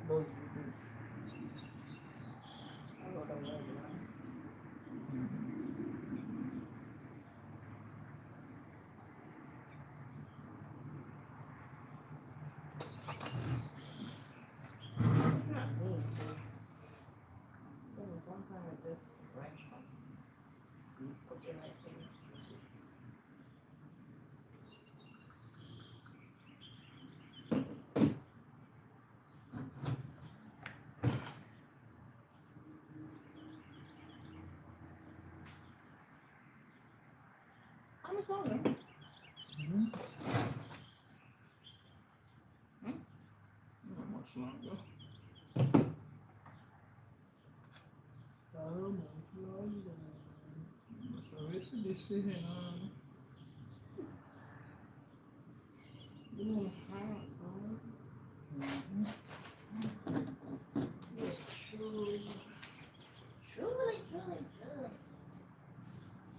A: Those
C: It's not me. Then sometimes I just write something. Put the right things. How much longer?
A: not much longer. How much longer? So wait for this thing on.
C: Doing half, yeah, truly.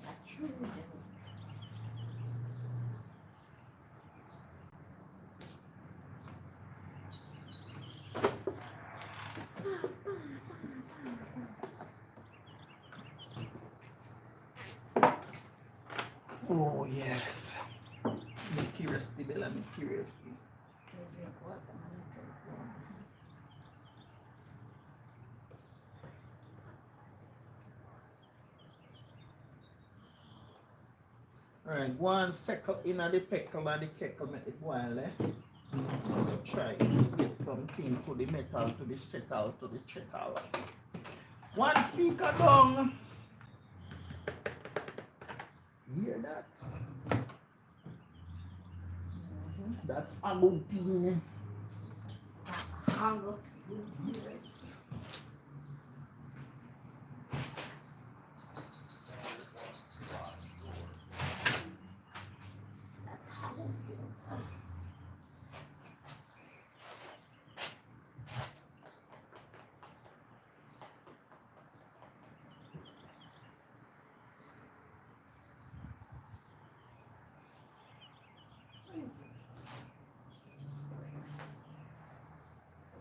C: I truly do.
A: Oh yes. Materialistic, Bella, materialistic.
C: They drink what? I'm gonna drink water.
A: Alright, go and settle in at the peckle and the kettle make it boil, eh? Try to get something to the metal, to the shuttle, to the shuttle. One speaker down. Hear that? That's Agouti.
C: Mango.
A: Yes.
C: That's hollow.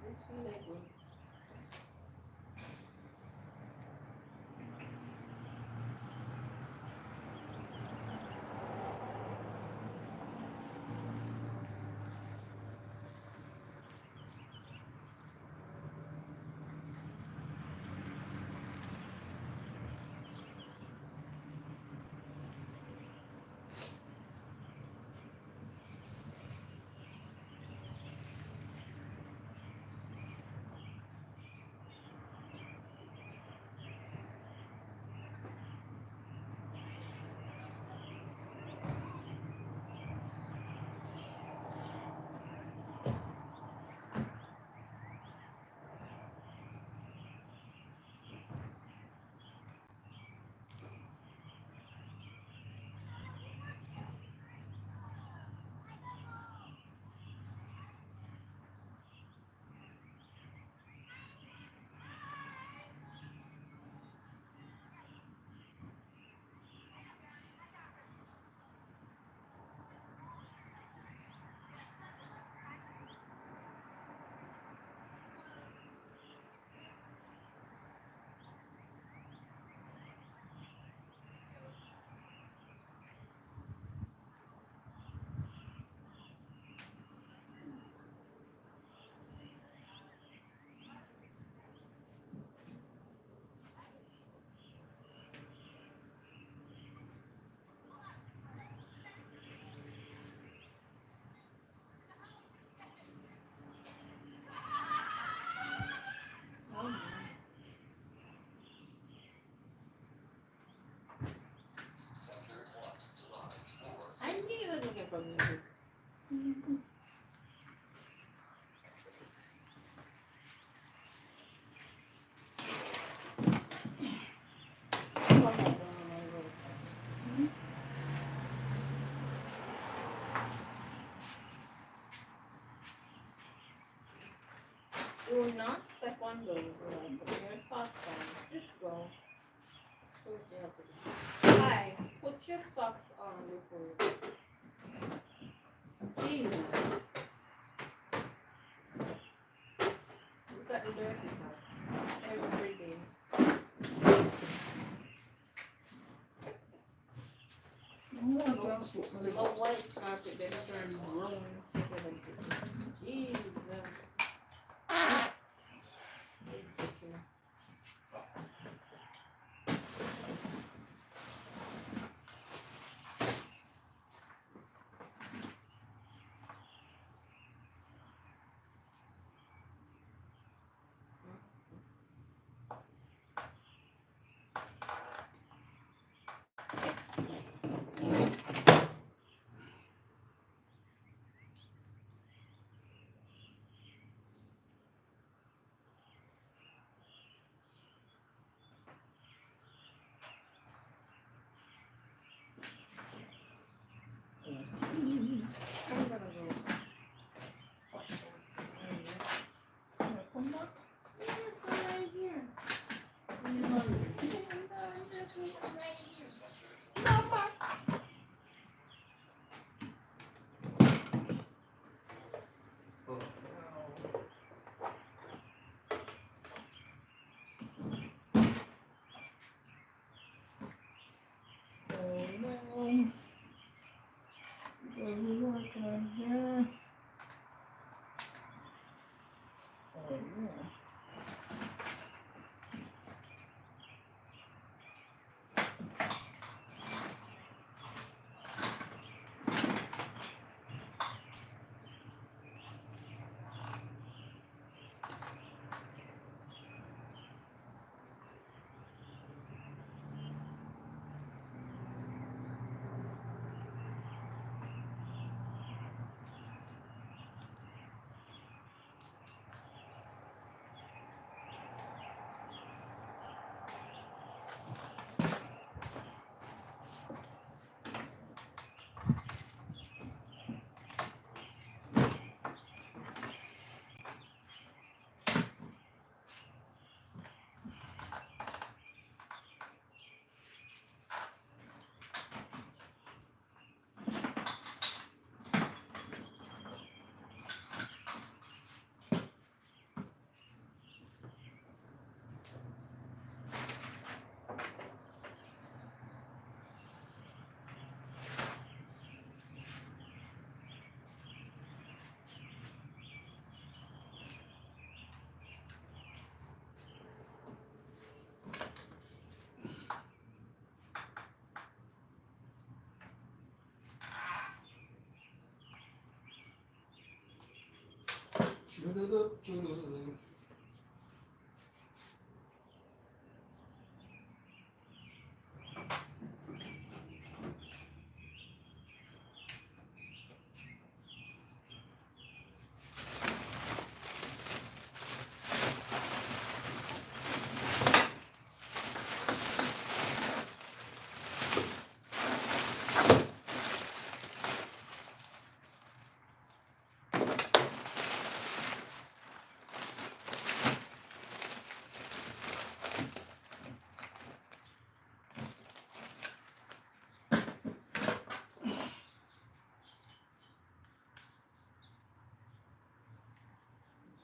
C: This feel like good. Oh my. I knew you were looking for music. Do not step on those. Put your socks on. Just go. That's what you have to do. Hi. Put your socks on before you go. Jesus. Look at the dirty socks. Every day. A white carpet then turn brown instead of Jesus. Ridiculous.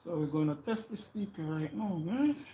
A: So we're going to test the speaker right now, guys.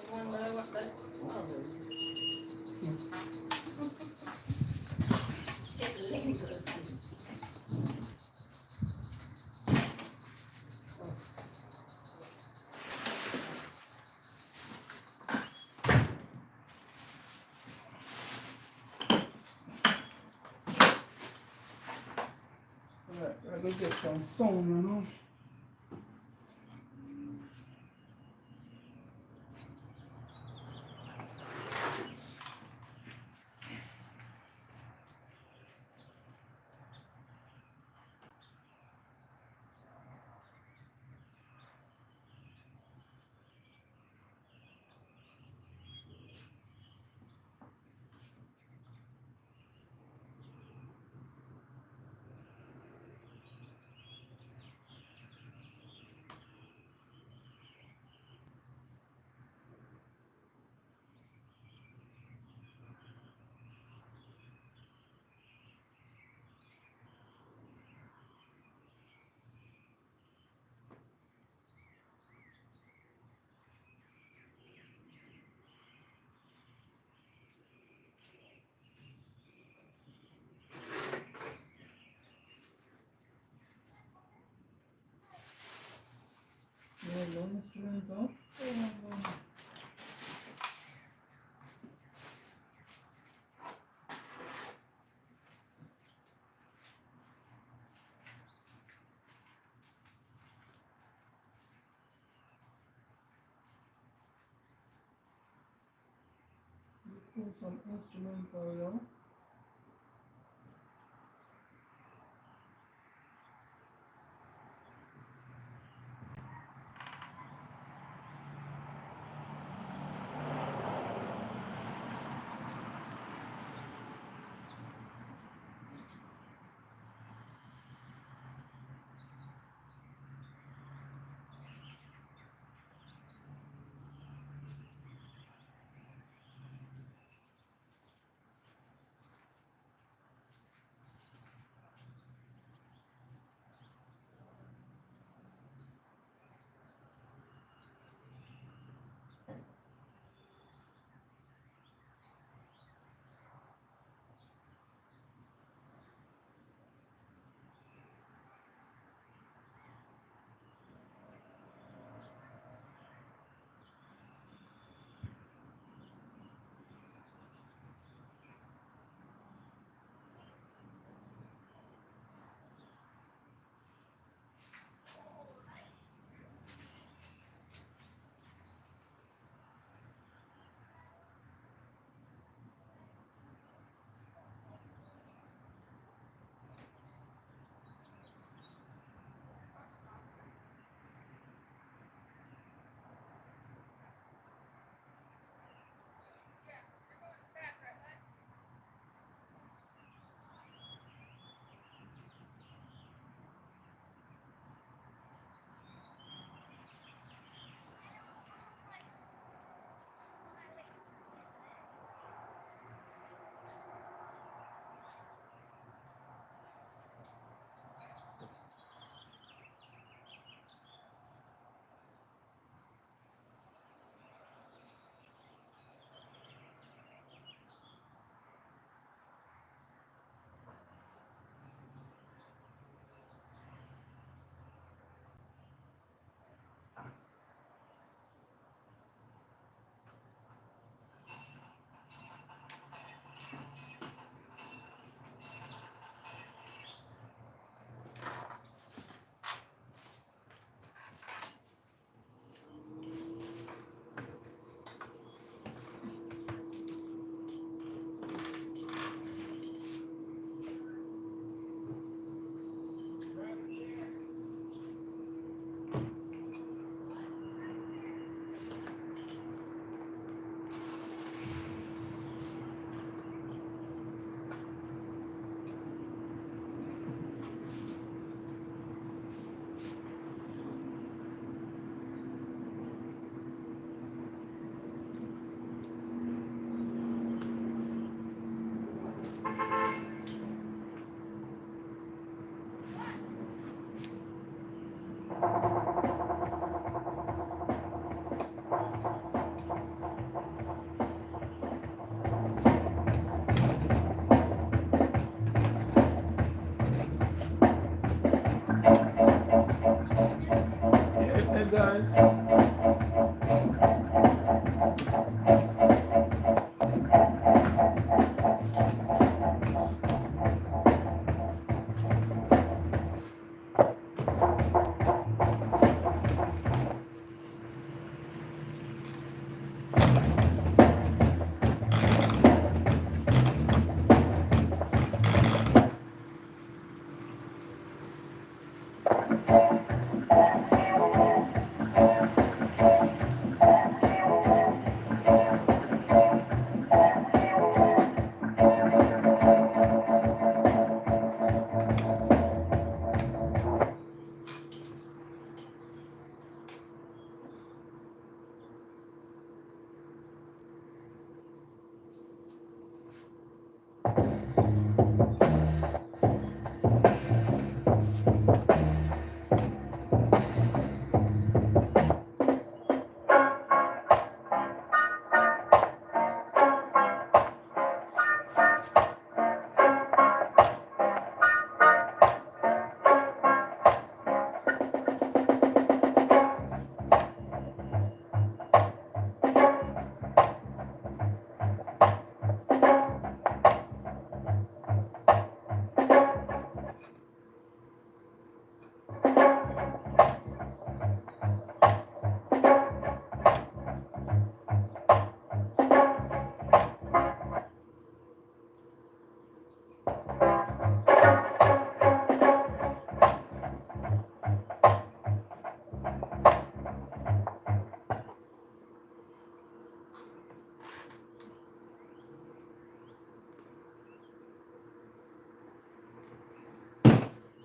C: I wonder what that smell is. It lingers.
A: Alright, we're going to get some sound, you know. Yeah, no instrumental. Pull some instrumental, yeah. guys.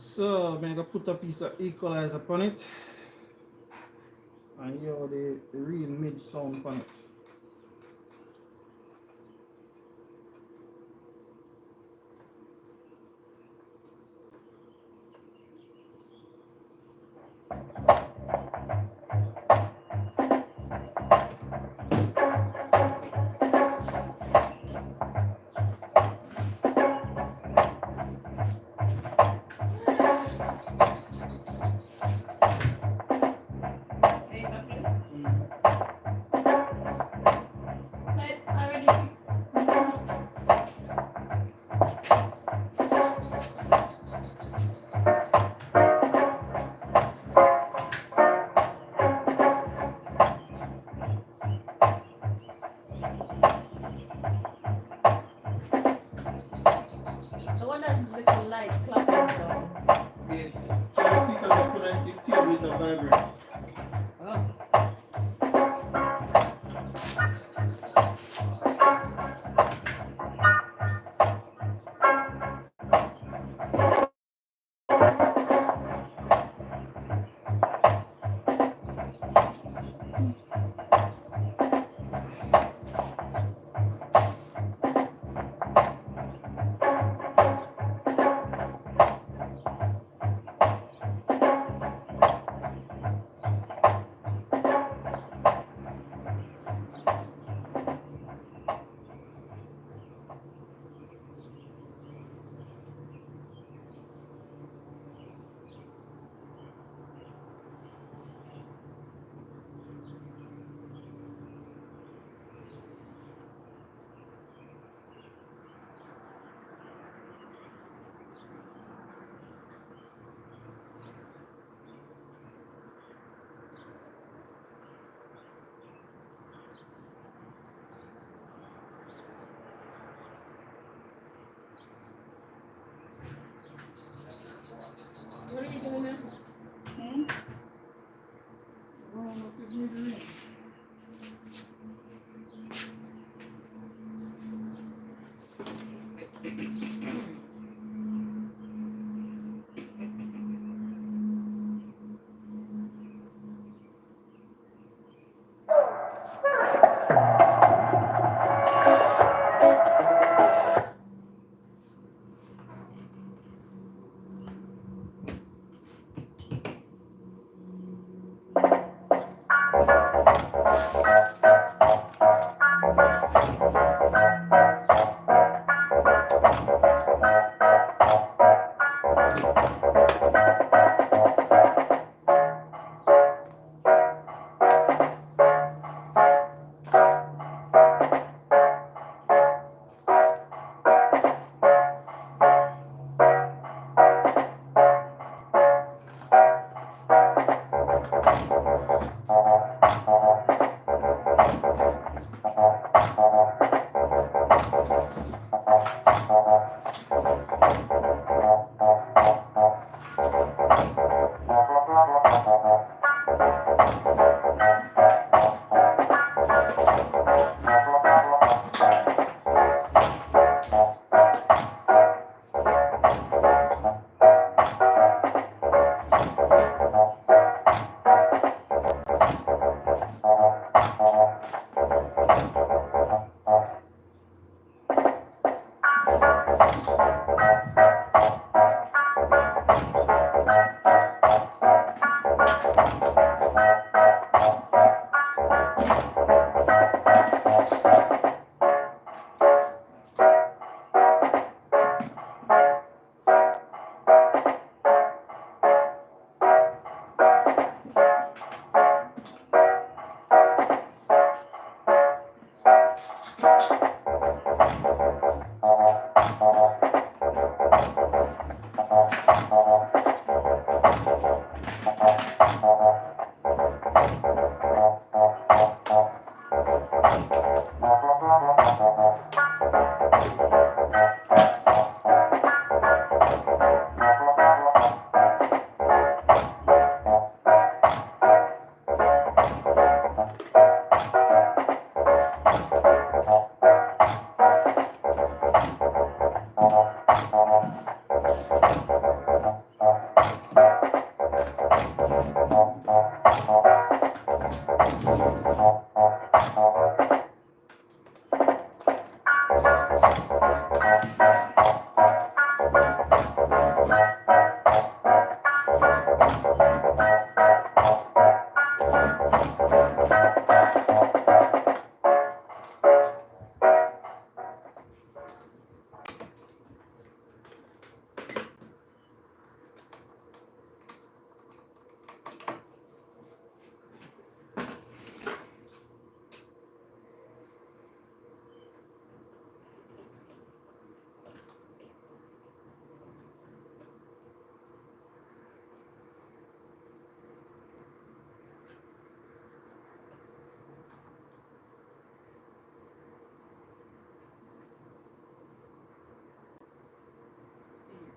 A: So I'm gonna put a piece of equalizer upon it. And hear the real mid sound upon it.
B: Hey, Captain.
A: Mm.
B: Hey, already fixed. The one that little light clapping sound.
A: Yes. Just speak on the put the tube with a vibrate.
B: Oh. What are you doing now?
A: Hmm? Oh, look at me doing.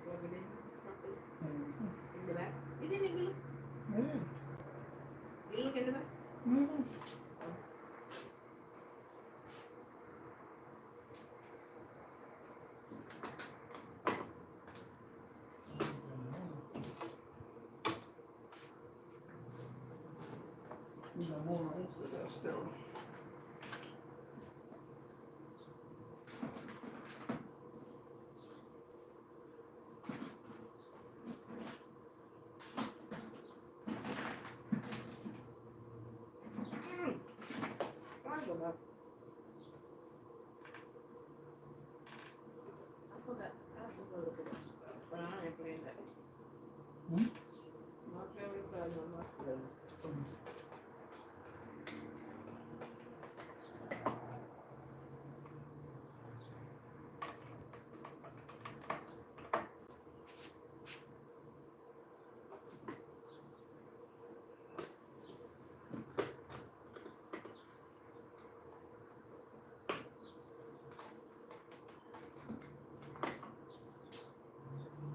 C: Plug it in properly. In the back. You didn't even look.
A: Yeah.
C: You look in the back.
A: Mhm. No more Instagram still.
C: I go back. I forgot. I was gonna look at it. But I ain't playing that.
A: Hmm?
C: Not very fun, no, not playing.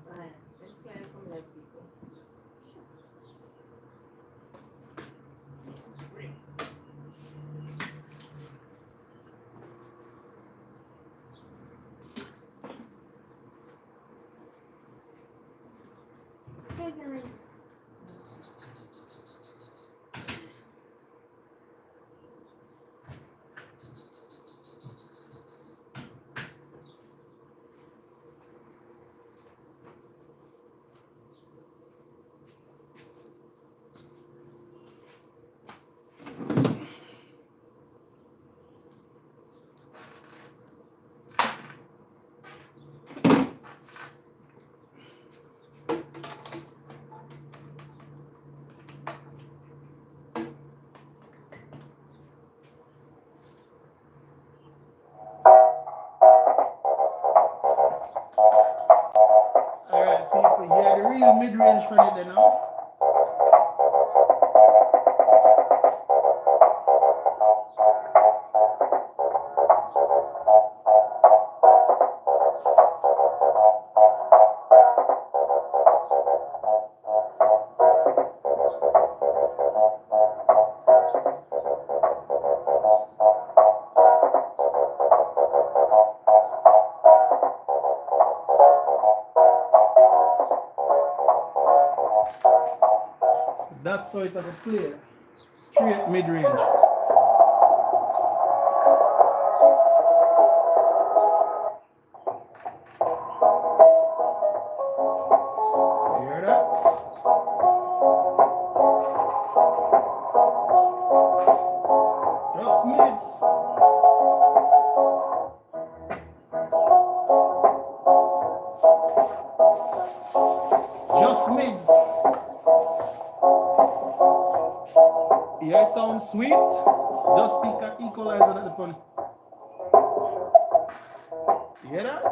C: Fine. It's flying from like people.
A: Alright, people, yeah, the real mid-range from it then now. That's how it has to play. Straight mid range. You hear that? Just mids. Just mids. Yeah, it sounds sweet. Just speak an equalizer at the point. You hear that?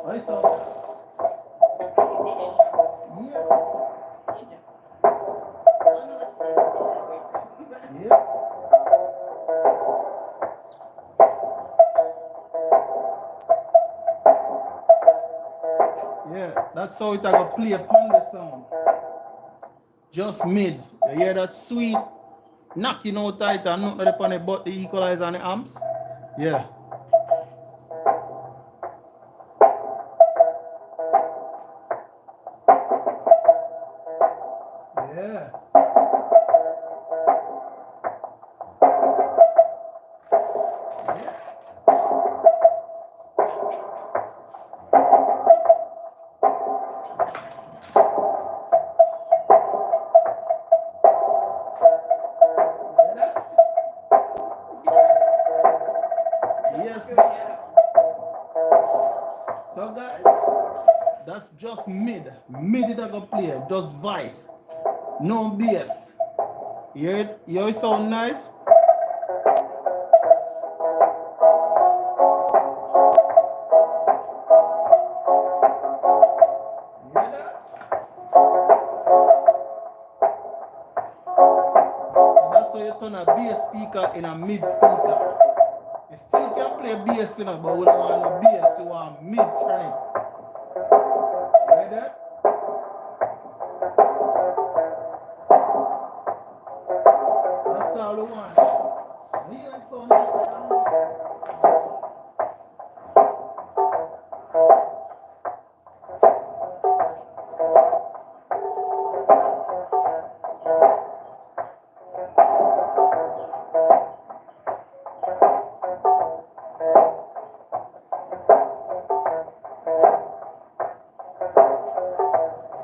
A: I sound. Yeah. Yeah. Yeah, that's how it I go play upon the sound. Just mids. You hear that sweet knocking out tight and nothing upon it but the equalizer and the amps. Yeah. Yeah. Yes. So guys, that's just mid. Mid it I go play. Just vice. No bass. You hear it? You hear it sound nice? You hear that? So that's how you turn a bass speaker in a mid speaker. You still can play bass, you know, but we don't want no bass, you want mids from it. You hear that? That's all we want. You hear it sound nice?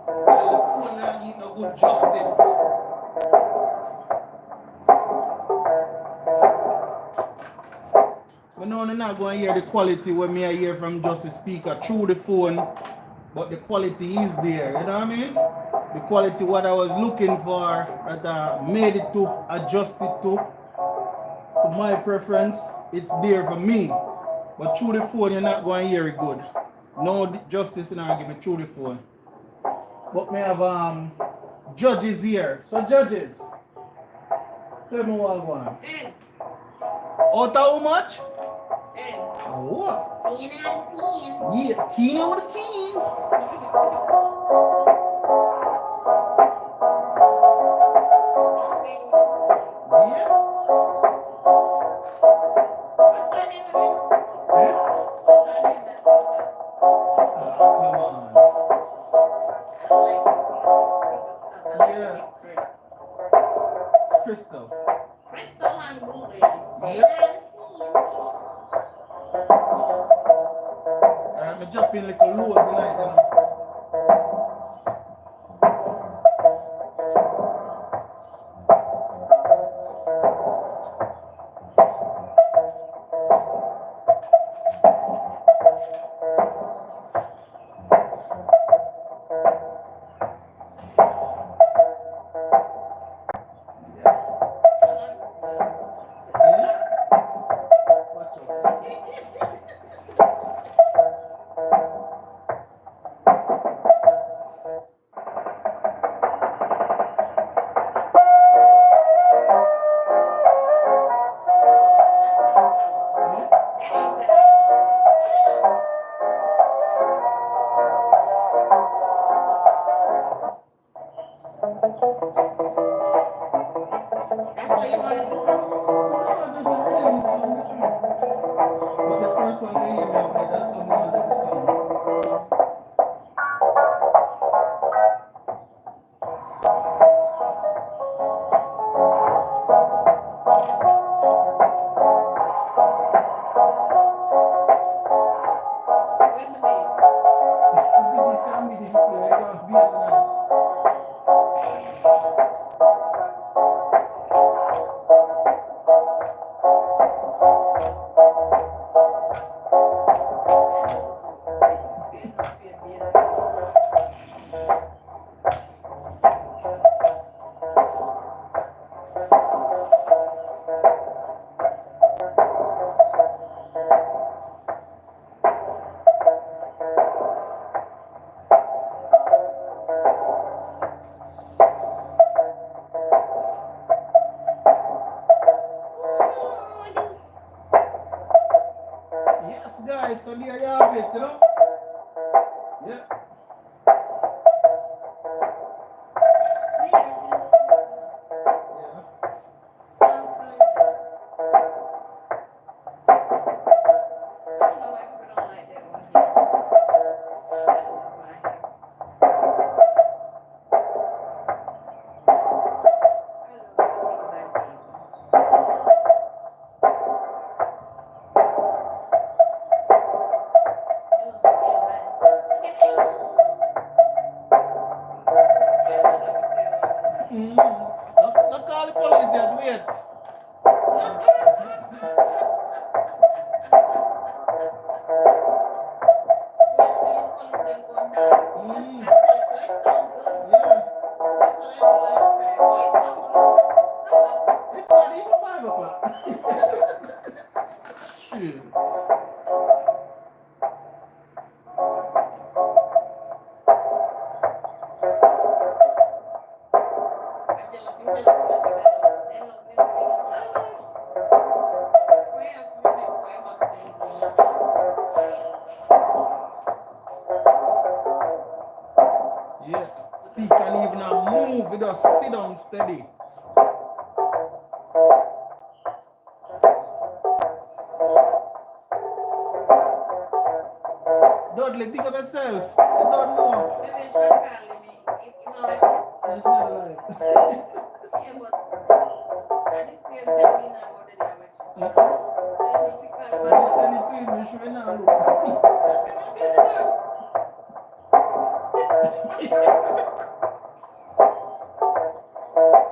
A: Well, the phone now give no good justice. We know you're not going to hear the quality when me I hear from just the speaker through the phone, but the quality is there, you know what I mean? The quality what I was looking for, that I made it to, adjust it to my preference, it's there for me. But through the phone, you're not going to hear it good. No justice in I give it through the phone. But me have judges here. So judges, tell me what I want.
C: 10.
A: Out of how much?
C: 10.
A: Oh, what?
C: 10 out of 10.
A: Yeah, 10 out of 10. Yeah.
C: What's her name again?
A: Eh?
C: What's her name? That's all.
A: Come on.
C: I don't like this stuff. I like
A: Yeah.
C: it.
A: Crystal.
C: Crystal and Google. 10
A: Yep.
C: out of 10.
A: Alright, me drop in little lows tonight, you know. Yeah. Watch out.
C: That's what you wanted to say.
A: No, there's a rhythm sound different. But the first one you hear me up there, that's some more different sound. Yes, guys, so there you have it, you know. Yeah.
C: Yeah, feels
A: Yeah.
C: sounds like. I don't know why people don't like that one here. I love my hair. I love everything my baby. Oh, yeah, man.
A: Not call the police yet, wait.
C: Wait till the police then go and dance.
A: Mm.
C: Okay, so it sound good.
A: Yeah.
C: That's what I do last time. Oh, it sound good.
A: It's not even 5 o'clock. Shoot.
C: I'm jealous. You jealous of that. They love music, you know.
A: I know.
C: France, we make Koya Max then go.
A: Yeah. Speak and even a move, you just sit down steady. Dudley, pick up yourself. You don't know.
C: Maybe I should call him. You know like this?
A: It's not alive.
C: Yeah, but at the same time, me not go to the amateur. So if you call him,
A: When you send it to him, you should not look.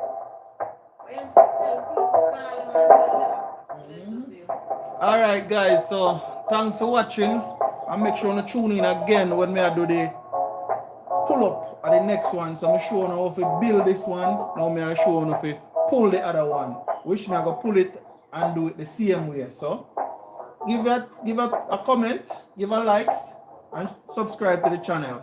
C: well, tell people call him and tell them. Listen to you.
A: Alright guys, so thanks for watching. And make sure to tune in again when I do the pull up at the next one. So I'm showing you how to build this one. Now I'm showing you how to pull the other one. Which I'm going to pull it and do it the same way. So give a comment, give a likes, and subscribe to the channel.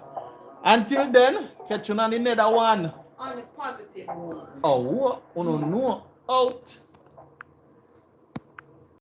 A: Until then, catch you on the other one.
C: On the positive one.
A: Oh, what? Oh no, out.